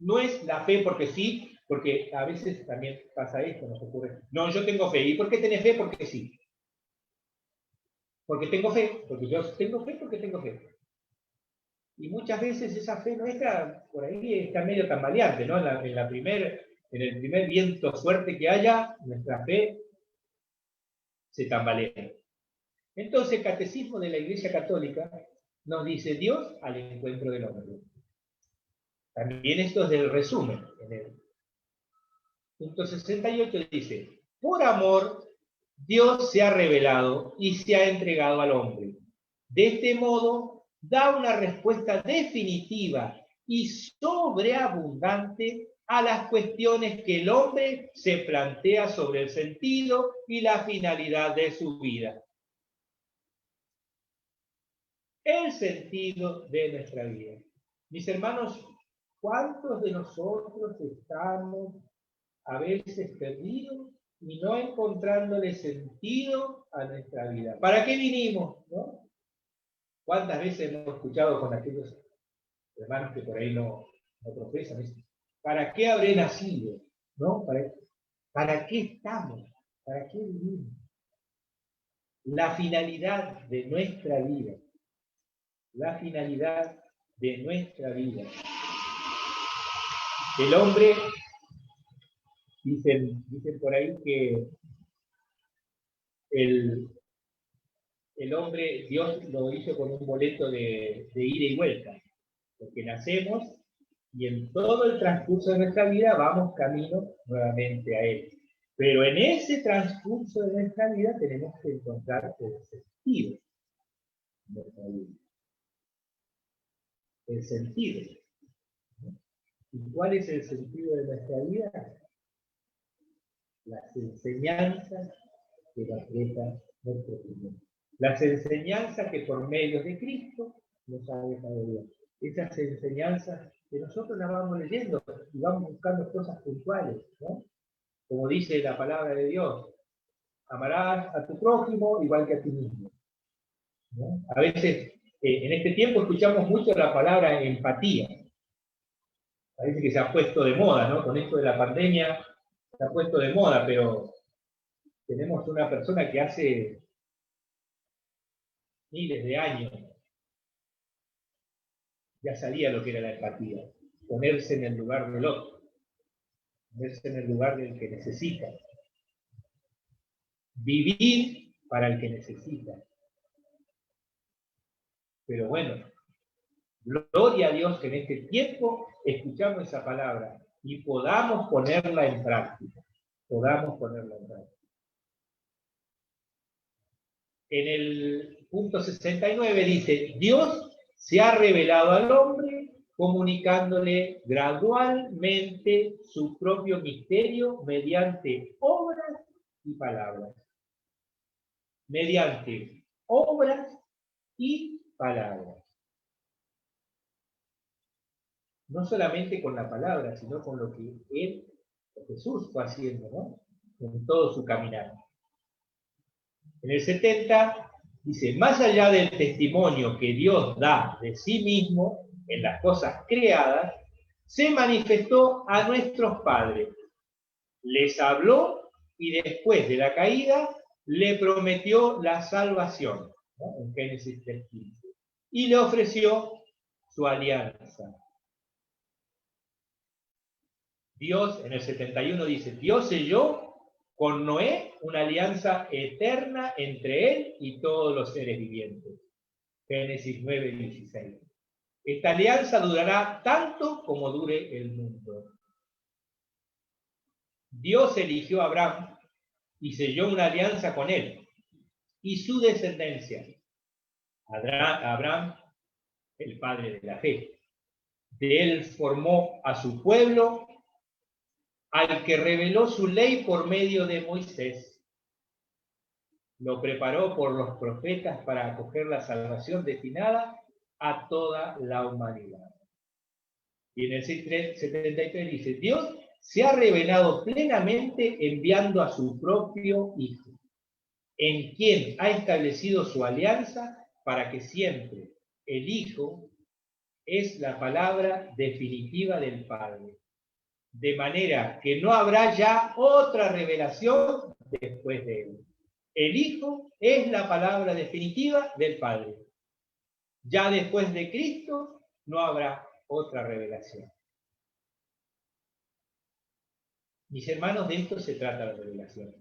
No es la fe porque sí, porque a veces también pasa esto, nos ocurre. No, yo tengo fe. ¿Y por qué tenés fe? Porque sí. Porque tengo fe, porque yo tengo fe, porque tengo fe. Y muchas veces esa fe nuestra, por ahí está medio tambaleante, ¿no? En el primer viento fuerte que haya, nuestra fe se tambalea. Entonces el catecismo de la Iglesia Católica nos dice Dios al encuentro del hombre. También esto es del resumen. En el punto 68 dice, por amor, Dios se ha revelado y se ha entregado al hombre. De este modo, da una respuesta definitiva y sobreabundante a las cuestiones que el hombre se plantea sobre el sentido y la finalidad de su vida. El sentido de nuestra vida. Mis hermanos, ¿cuántos de nosotros estamos a veces perdidos y no encontrándole sentido a nuestra vida? ¿Para qué vinimos? ¿No? ¿Cuántas veces hemos escuchado con aquellos hermanos que por ahí no profesan? Dicen, ¿para qué habré nacido? ¿No? ¿Para qué estamos? ¿Para qué vivimos? La finalidad de nuestra vida. La finalidad de nuestra vida. El hombre, dicen por ahí que el hombre, Dios lo hizo con un boleto de ida y vuelta, porque nacemos y en todo el transcurso de nuestra vida vamos camino nuevamente a Él. Pero en ese transcurso de nuestra vida tenemos que encontrar el sentido de nuestra vida. El sentido. ¿Y cuál es el sentido de nuestra vida? Las enseñanzas que nos deja nuestro Señor. Las enseñanzas que por medio de Cristo nos ha dejado Dios. Esas enseñanzas que nosotros las vamos leyendo y vamos buscando cosas puntuales, ¿no? Como dice la palabra de Dios, amarás a tu prójimo igual que a ti mismo, ¿no? A veces, en este tiempo escuchamos mucho la palabra empatía. Parece que se ha puesto de moda, ¿no? Con esto de la pandemia se ha puesto de moda, pero tenemos una persona que hace miles de años ya sabía lo que era la empatía, ponerse en el lugar del otro, ponerse en el lugar del que necesita, vivir para el que necesita. Pero bueno, gloria a Dios que en este tiempo escuchamos esa palabra y podamos ponerla en práctica. Podamos ponerla en práctica. En el punto 69 dice, Dios se ha revelado al hombre comunicándole gradualmente su propio misterio mediante obras y palabras. Mediante obras y palabras. No solamente con la palabra, sino con lo que Jesús fue haciendo, ¿no? En todo su caminar. En el 70 dice, más allá del testimonio que Dios da de sí mismo en las cosas creadas, se manifestó a nuestros padres, les habló y después de la caída le prometió la salvación, ¿no? En Génesis 3:15, y le ofreció su alianza. Dios, en el 71 dice, Dios selló con Noé una alianza eterna entre él y todos los seres vivientes. Génesis 9:16. Esta alianza durará tanto como dure el mundo. Dios eligió a Abraham y selló una alianza con él y su descendencia. Abraham, el padre de la fe. De él formó a su pueblo, al que reveló su ley por medio de Moisés. Lo preparó por los profetas para acoger la salvación destinada a toda la humanidad. Y en el 73 dice, Dios se ha revelado plenamente enviando a su propio Hijo, en quien ha establecido su alianza para que siempre el Hijo es la palabra definitiva del Padre. De manera que no habrá ya otra revelación después de él. El Hijo es la palabra definitiva del Padre. Ya después de Cristo no habrá otra revelación. Mis hermanos, de esto se trata la revelación.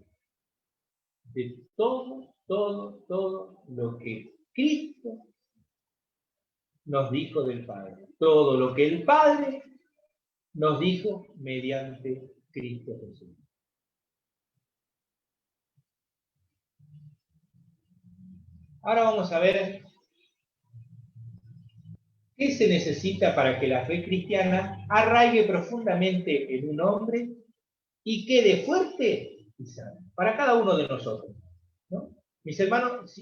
De todo lo que Cristo nos dijo del Padre. Todo lo que el Padre nos dijo mediante Cristo Jesús. Ahora vamos a ver qué se necesita para que la fe cristiana arraigue profundamente en un hombre y quede fuerte y sano para cada uno de nosotros, ¿no? Mis hermanos,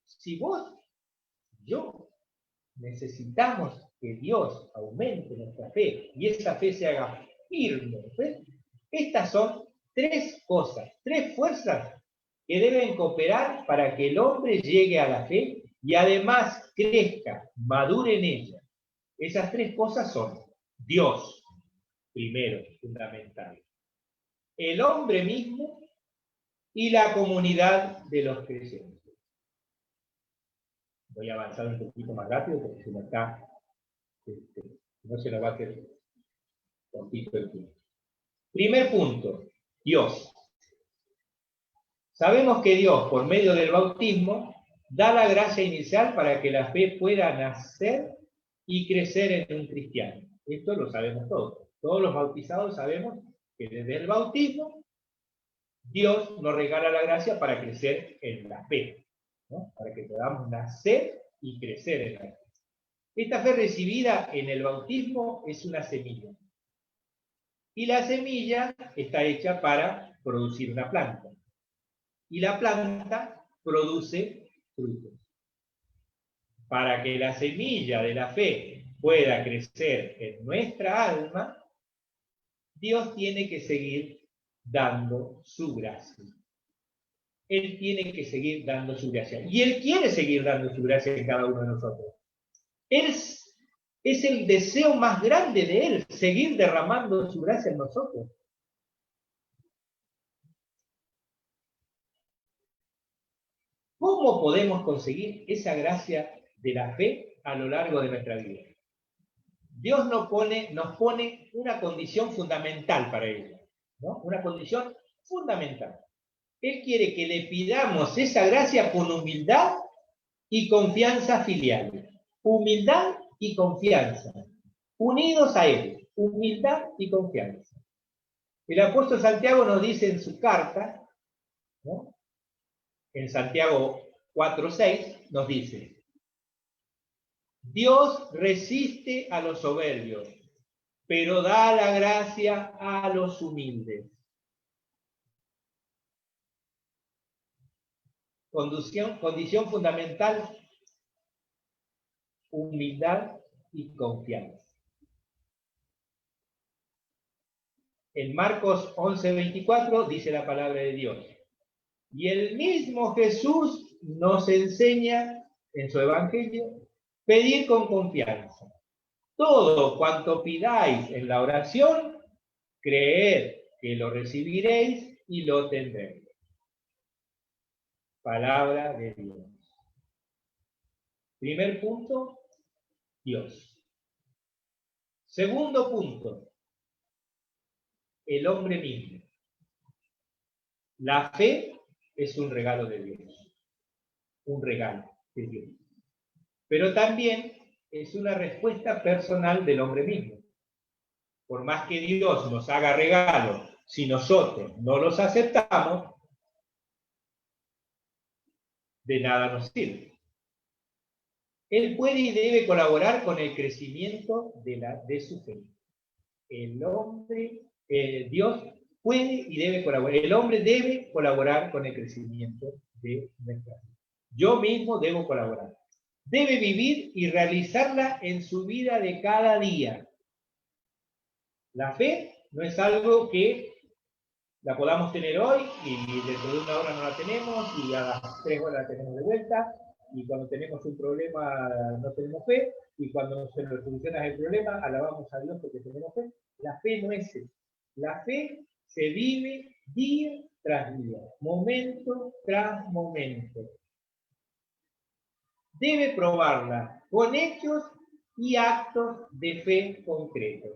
si vos, yo, necesitamos que Dios aumente nuestra fe y esa fe se haga firme, ¿ves? Estas son tres cosas, tres fuerzas que deben cooperar para que el hombre llegue a la fe y además crezca, madure en ella. Esas tres cosas son Dios, primero, fundamental, el hombre mismo y la comunidad de los creyentes. Voy a avanzar un poquito más rápido porque se me está, no se nos va a hacer cortito el tiempo. Primer punto, Dios. Sabemos que Dios, por medio del bautismo, da la gracia inicial para que la fe pueda nacer y crecer en un cristiano. Esto lo sabemos todos. Todos los bautizados sabemos que desde el bautismo Dios nos regala la gracia para crecer en la fe, ¿no? Para que podamos nacer y crecer en la fe. Esta fe recibida en el bautismo es una semilla. Y la semilla está hecha para producir una planta. Y la planta produce frutos. Para que la semilla de la fe pueda crecer en nuestra alma, Dios tiene que seguir dando su gracia. Él tiene que seguir dando su gracia. Y Él quiere seguir dando su gracia en cada uno de nosotros. Es el deseo más grande de Él, seguir derramando su gracia en nosotros. ¿Cómo podemos conseguir esa gracia de la fe a lo largo de nuestra vida? Dios nos pone una condición fundamental para ello, ¿no? Una condición fundamental. Él quiere que le pidamos esa gracia con humildad y confianza filial. Humildad y confianza. Unidos a Él. Humildad y confianza. El apóstol Santiago nos dice en su carta, ¿no? En Santiago 4:6 nos dice: Dios resiste a los soberbios, pero da la gracia a los humildes. Condición fundamental, humildad y confianza. En Marcos 11:24 dice la palabra de Dios: y el mismo Jesús nos enseña en su evangelio pedir con confianza. Todo cuanto pidáis en la oración, creed que lo recibiréis y lo tendréis. Palabra de Dios. Primer punto, Dios. Segundo punto, el hombre mismo. La fe es un regalo de Dios. Un regalo de Dios. Pero también es una respuesta personal del hombre mismo. Por más que Dios nos haga regalos, si nosotros no los aceptamos, de nada nos sirve. Él puede y debe colaborar con el crecimiento de su fe. Dios puede y debe colaborar. El hombre debe colaborar con el crecimiento de nuestra fe. Yo mismo debo colaborar. Debe vivir y realizarla en su vida de cada día. La fe no es algo que la podamos tener hoy y dentro de 1 hora no la tenemos y a las 3 horas la tenemos de vuelta y cuando tenemos un problema no tenemos fe y cuando se nos soluciona el problema alabamos a Dios porque tenemos fe. La fe no es eso. La fe se vive día tras día, momento tras momento. Debe probarla con hechos y actos de fe concretos.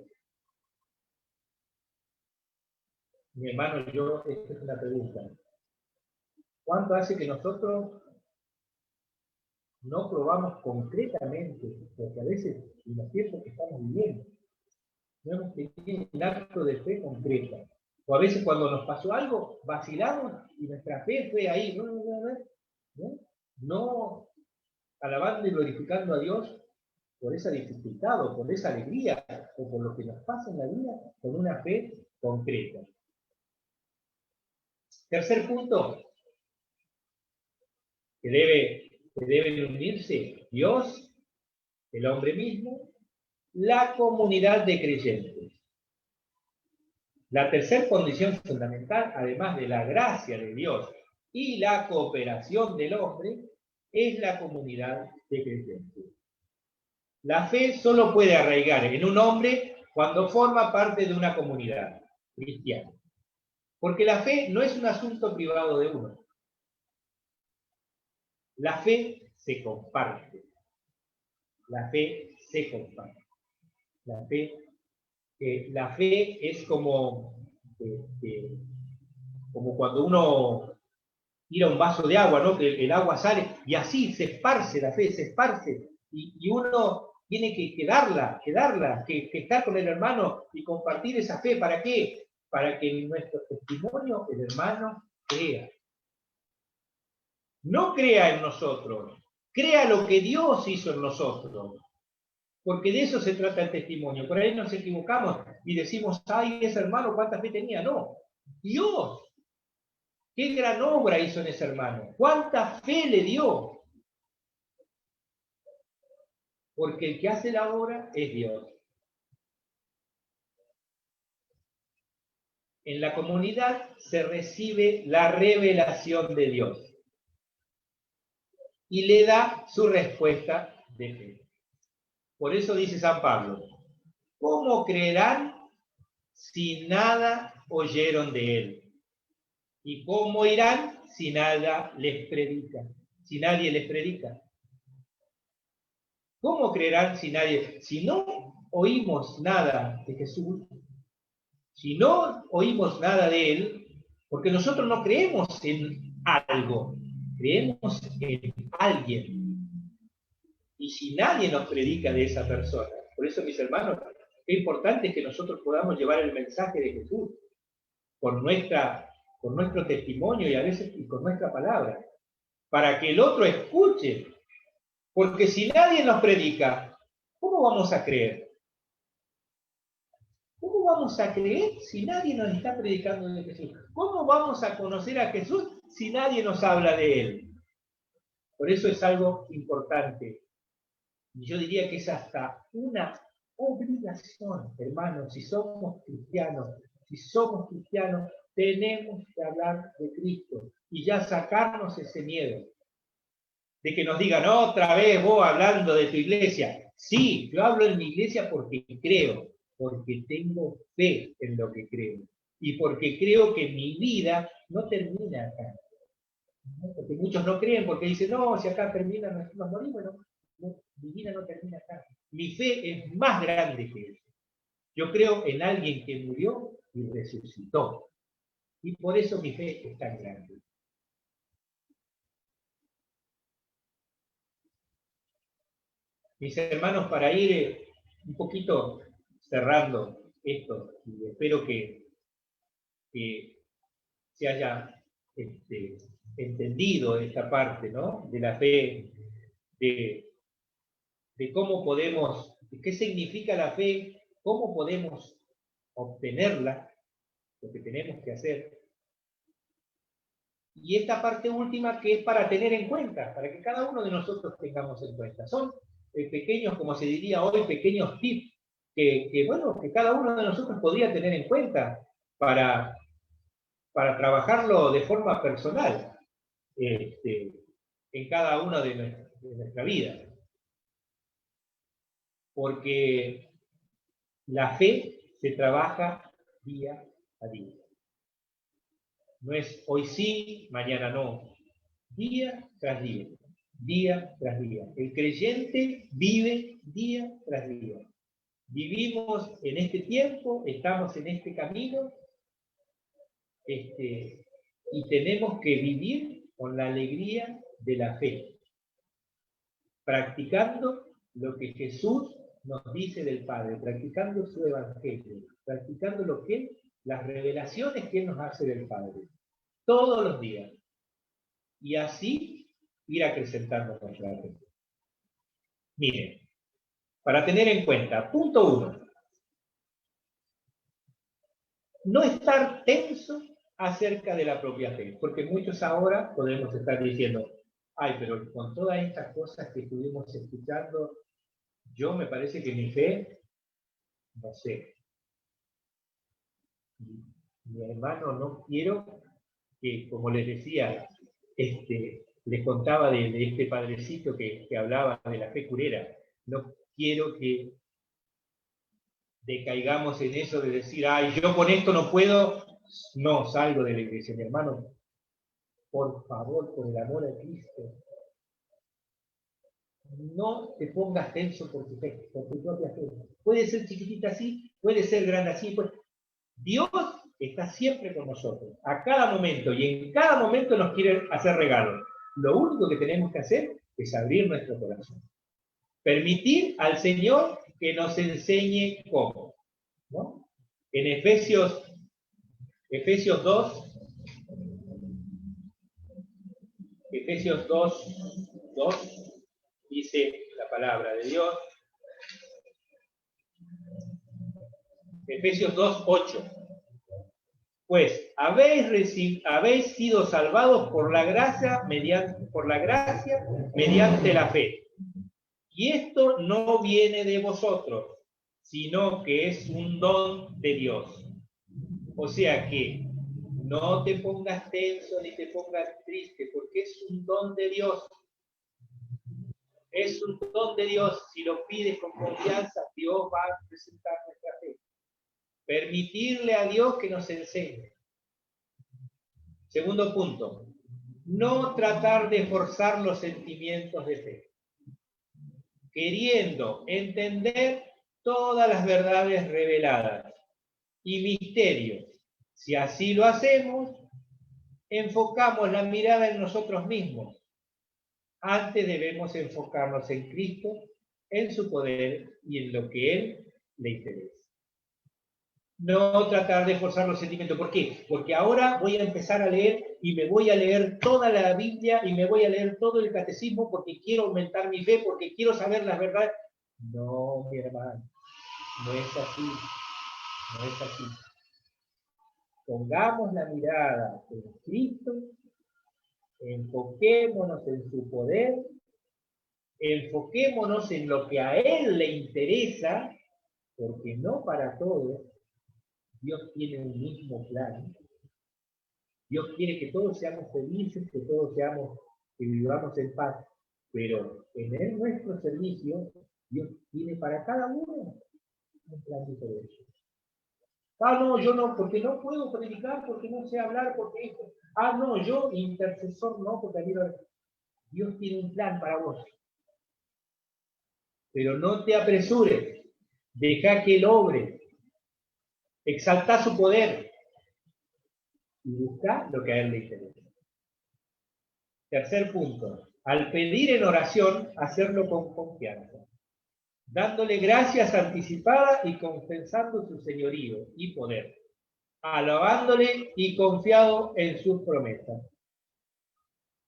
Mi hermano, esta es una pregunta. ¿Cuánto hace que nosotros no probamos concretamente? Porque a veces, en los tiempos que estamos viviendo, no hemos tenido un acto de fe concreta. O a veces cuando nos pasó algo, vacilamos y nuestra fe fue ahí. No alabando y glorificando a Dios por esa dificultad o por esa alegría o por lo que nos pasa en la vida con una fe concreta. Tercer punto, que deben unirse Dios, el hombre mismo, la comunidad de creyentes. La tercera condición fundamental, además de la gracia de Dios y la cooperación del hombre, es la comunidad de creyentes. La fe solo puede arraigar en un hombre cuando forma parte de una comunidad cristiana. Porque la fe no es un asunto privado de uno. La fe se comparte. La fe se comparte. La fe es como cuando uno tira un vaso de agua, ¿no? Que el agua sale y así se esparce la fe, se esparce. Y uno tiene que darla, que estar con el hermano y compartir esa fe. ¿Para qué? Para que en nuestro testimonio el hermano crea. No crea en nosotros, crea lo que Dios hizo en nosotros. Porque de eso se trata el testimonio. Por ahí nos equivocamos y decimos, ay, ese hermano, ¿cuánta fe tenía? No, Dios. ¿Qué gran obra hizo en ese hermano? ¿Cuánta fe le dio? Porque el que hace la obra es Dios. En la comunidad se recibe la revelación de Dios y le da su respuesta de fe. Por eso dice San Pablo, ¿cómo creerán si nada oyeron de él? ¿Y cómo irán si nada les predica? Si nadie les predica. ¿Cómo creerán si no oímos nada de Jesús? Si no oímos nada de él, porque nosotros no creemos en algo, creemos en alguien. Y si nadie nos predica de esa persona, por eso, mis hermanos, qué importante es que nosotros podamos llevar el mensaje de Jesús por nuestro testimonio y a veces y con nuestra palabra, para que el otro escuche. Porque si nadie nos predica, ¿cómo vamos a creer? ¿Cómo vamos a creer si nadie nos está predicando de Jesús? ¿Cómo vamos a conocer a Jesús si nadie nos habla de él? Por eso es algo importante. Y yo diría que es hasta una obligación, hermanos, si somos cristianos, tenemos que hablar de Cristo y ya sacarnos ese miedo de que nos digan otra vez vos hablando de tu iglesia. Sí, yo hablo en mi iglesia porque creo, porque tengo fe en lo que creo y porque creo que mi vida no termina acá. Porque muchos no creen porque dicen, no, si acá termina, nos morimos. No, mi vida no termina acá. Mi fe es más grande que eso. Yo creo en alguien que murió y resucitó. Y por eso mi fe es tan grande. Mis hermanos, para ir un poquito cerrando esto, y espero que se haya entendido esta parte, ¿no? De la fe, de cómo podemos, qué significa la fe, cómo podemos obtenerla, lo que tenemos que hacer. Y esta parte última que es para tener en cuenta, para que cada uno de nosotros tengamos en cuenta. Son pequeños, como se diría hoy, pequeños tips que cada uno de nosotros podría tener en cuenta para trabajarlo de forma personal en cada uno de nuestra vida. Porque la fe se trabaja día a día. No es hoy sí, mañana no. Día tras día, día tras día. El creyente vive día tras día. Vivimos en este tiempo, estamos en este camino, y tenemos que vivir con la alegría de la fe, practicando lo que Jesús nos dice del Padre, practicando su evangelio, practicando las revelaciones que Él nos hace del Padre, todos los días. Y así ir acrecentando nuestra fe. Miren, para tener en cuenta, punto 1, no estar tenso acerca de la propia fe, porque muchos ahora podemos estar diciendo, ay, pero con todas estas cosas que estuvimos escuchando, yo me parece que mi fe, no sé, mi hermano, no quiero que, como les decía, les contaba de este padrecito que hablaba de la fe curera. No quiero que decaigamos en eso de decir, ay, yo con esto no puedo, no salgo de la iglesia, mi hermano. Por favor, por el amor a Cristo, no te pongas tenso por tu fe, por tu propia fe. Puede ser chiquitita así, puede ser grande así. Dios está siempre con nosotros, a cada momento, y en cada momento nos quiere hacer regalos. Lo único que tenemos que hacer es abrir nuestro corazón. Permitir al Señor que nos enseñe cómo, ¿no? En Efesios 2, Efesios 2, dice la palabra de Dios. Efesios 2, 8. Pues habéis sido salvados por la gracia mediante la fe. Y esto no viene de vosotros, sino que es un don de Dios. O sea que no te pongas tenso ni te pongas triste, porque es un don de Dios. Es un don de Dios. Si lo pides con confianza, Dios va a presentar nuestra fe. Permitirle a Dios que nos enseñe. Segundo punto, no tratar de forzar los sentimientos de fe, queriendo entender todas las verdades reveladas y misterios. Si así lo hacemos, enfocamos la mirada en nosotros mismos. Antes debemos enfocarnos en Cristo, en su poder y en lo que Él le interesa. No tratar de forzar los sentimientos. ¿Por qué? Porque ahora voy a empezar a leer y me voy a leer toda la Biblia y me voy a leer todo el catecismo porque quiero aumentar mi fe, porque quiero saber las verdades. No, mi hermano, no es así. No es así. Pongamos la mirada en Cristo, enfoquémonos en su poder, enfoquémonos en lo que a Él le interesa, porque no para todos Dios tiene un mismo plan. Dios quiere que todos seamos felices, que vivamos en paz, pero en nuestro servicio, Dios tiene para cada uno un plan diferente. Ah, no, yo no, porque no puedo predicar, porque no sé hablar, porque esto. Ah, no, yo intercesor no, porque Dios tiene un plan para vos. Pero no te apresures, deja que Él obre, exalta su poder y busca lo que a Él le interesa. Tercer punto, al pedir en oración, hacerlo con confianza, dándole gracias anticipadas y confesando su señorío y poder, alabándole y confiado en sus promesas.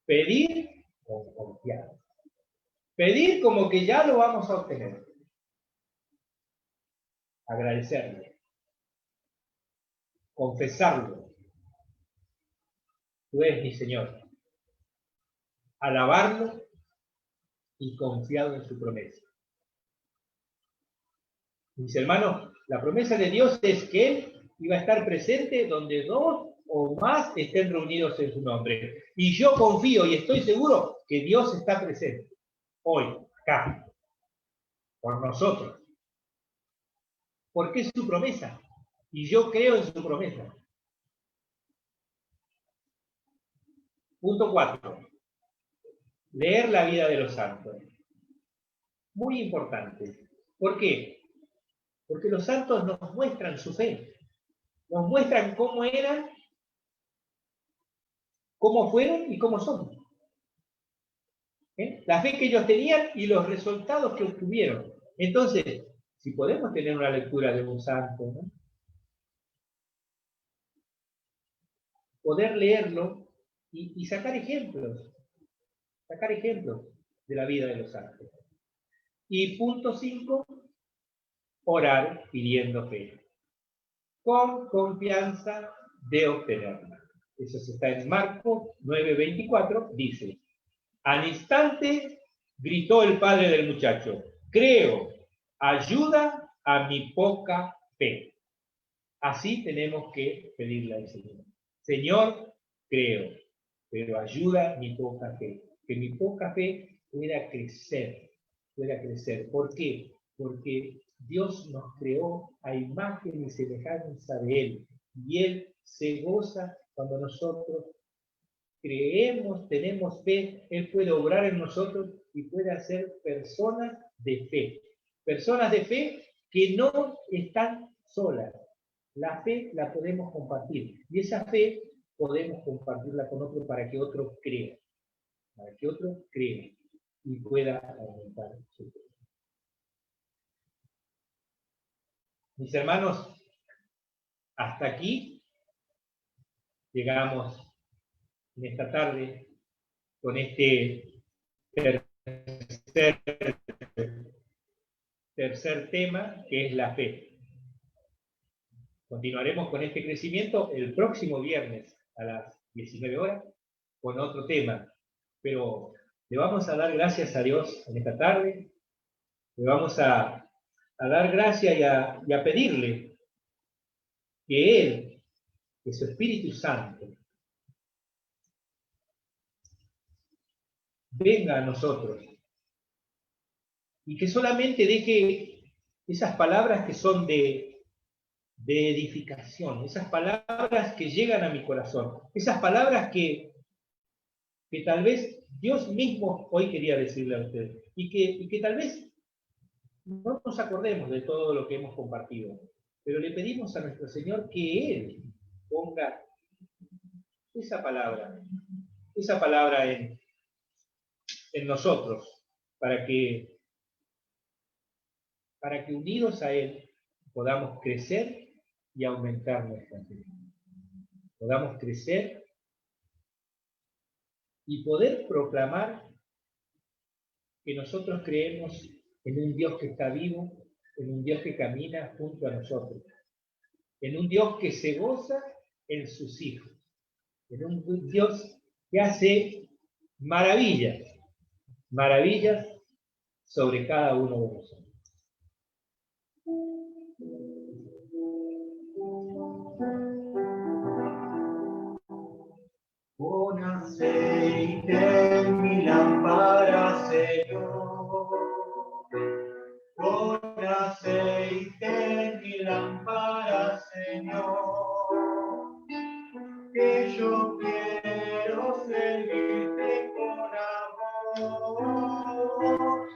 Pedir con confianza. Pedir como que ya lo vamos a obtener. Agradecerle. Confesarlo. Tú eres mi Señor. Alabarlo y confiado en su promesa. Mis hermanos, la promesa de Dios es que Él iba a estar presente donde dos o más estén reunidos en su nombre. Y yo confío y estoy seguro que Dios está presente hoy, acá, por nosotros. Porque es su promesa. Y yo creo en su promesa. Punto 4. Leer la vida de los santos. Muy importante. ¿Por qué? Porque los santos nos muestran su fe. Nos muestran cómo eran, cómo fueron y cómo son. La fe que ellos tenían y los resultados que obtuvieron. Entonces, si podemos tener una lectura de un santo, ¿no? Poder leerlo y sacar ejemplos de la vida de los santos. Y punto 5, orar pidiendo fe, con confianza de obtenerla. Eso está en Marcos 9:24, dice: al instante gritó el padre del muchacho: creo, ayuda a mi poca fe. Así tenemos que pedirle al Señor: Señor, creo, pero ayuda mi poca fe. que mi poca fe pueda crecer, pueda crecer. ¿Por qué? Porque Dios nos creó a imagen y semejanza de Él, y Él se goza cuando nosotros creemos, tenemos fe. Él puede obrar en nosotros y puede hacer personas de fe. Personas de fe que no están solas. La fe la podemos compartir, y esa fe podemos compartirla con otro para que otro crea, y pueda aumentar su fe. Mis hermanos, hasta aquí llegamos en esta tarde con este tercer tema, que es la fe. Continuaremos con este crecimiento el próximo viernes a las 19 horas con otro tema, pero le vamos a dar gracias a Dios en esta tarde, le vamos a dar gracias y a pedirle que Él, que su Espíritu Santo, venga a nosotros y que solamente deje esas palabras que son de edificación, esas palabras que llegan a mi corazón, esas palabras que tal vez Dios mismo hoy quería decirle a ustedes, y que tal vez no nos acordemos de todo lo que hemos compartido, pero le pedimos a nuestro Señor que Él ponga esa palabra en nosotros, para que unidos a Él podamos crecer y aumentar nuestra fe. Podamos crecer y poder proclamar que nosotros creemos en un Dios que está vivo, en un Dios que camina junto a nosotros, en un Dios que se goza en sus hijos, en un Dios que hace maravillas sobre cada uno de nosotros. Pon aceite en mi lámpara, Señor. Pon aceite en mi lámpara, Señor. Que yo quiero servirte con amor.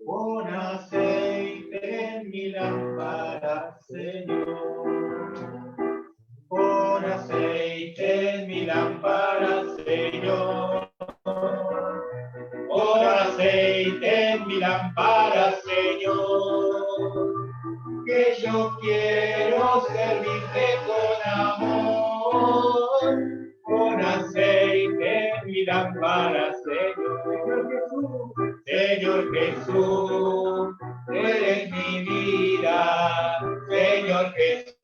Pon aceite en mi lámpara, Señor. Pon aceite en mi lámpara, Señor. Pon aceite en mi lámpara, Señor. Que yo quiero servirte con amor. Pon aceite en mi lámpara, Señor. Señor Jesús, tú eres mi vida. Señor Jesús,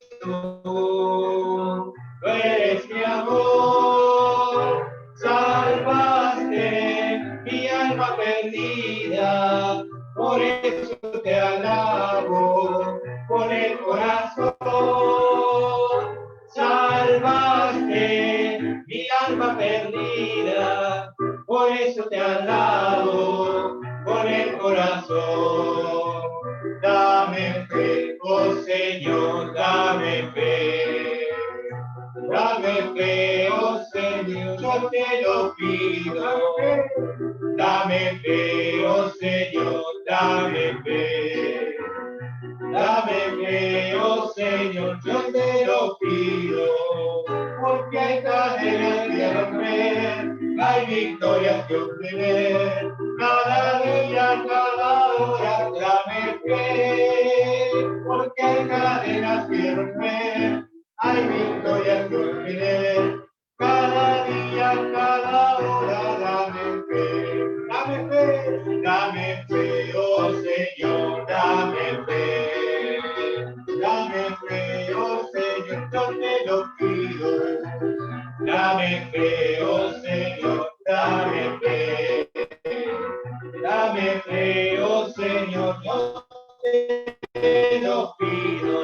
tú eres mi amor, salvaste mi alma perdida, por eso te alabo con el corazón. Salvaste mi alma perdida, por eso te alabo con el corazón. Dame fe, oh Señor, dame fe. Dame fe, oh Señor, yo te lo pido. Dame fe, oh Señor, dame fe. Dame fe, oh Señor, yo te lo pido. Porque hay cadenas que romper, hay victorias que obtener. Cada día, cada hora, dame fe. Porque hay cadenas que romper, hay victorias que obtener. Cada día, cada hora, dame fe, oh Señor, dame fe. Dame fe, oh Señor, yo te lo pido. Dame fe, oh Señor, dame fe. Dame fe, oh Señor, yo te lo pido.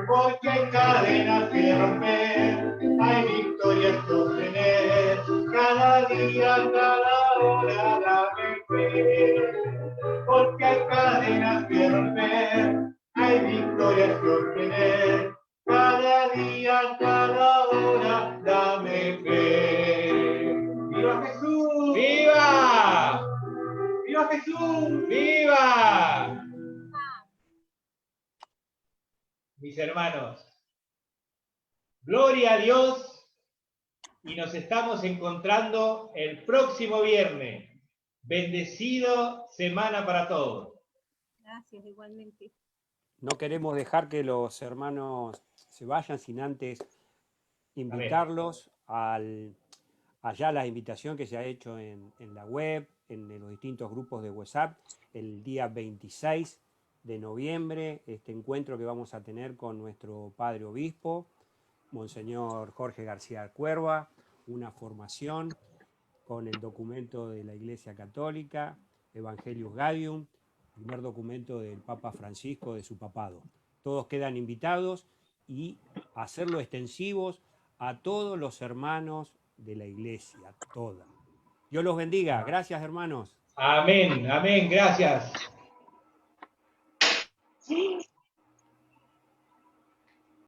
Porque hay cadenas que romper, hay victorias que obtener. Cada día, cada hora. ahora dame fe, porque hay cadenas que romper, hay victorias que obtener, cada día, cada hora, dame fe. ¡Viva Jesús! ¡Viva! ¡Viva Jesús! ¡Viva! Mis hermanos, gloria a Dios, y nos estamos encontrando el próximo viernes. Bendecido semana para todos. Gracias, igualmente. No queremos dejar que los hermanos se vayan sin antes invitarlos allá la invitación que se ha hecho en la web, en los distintos grupos de WhatsApp, el día 26 de noviembre, este encuentro que vamos a tener con nuestro padre obispo, Monseñor Jorge García Cuerva, una formación con el documento de la Iglesia Católica, Evangelius Gaudium, primer documento del Papa Francisco de su papado. Todos quedan invitados y hacerlo extensivos a todos los hermanos de la Iglesia, toda. Dios los bendiga. Gracias, hermanos. Amén, amén, gracias. Sí.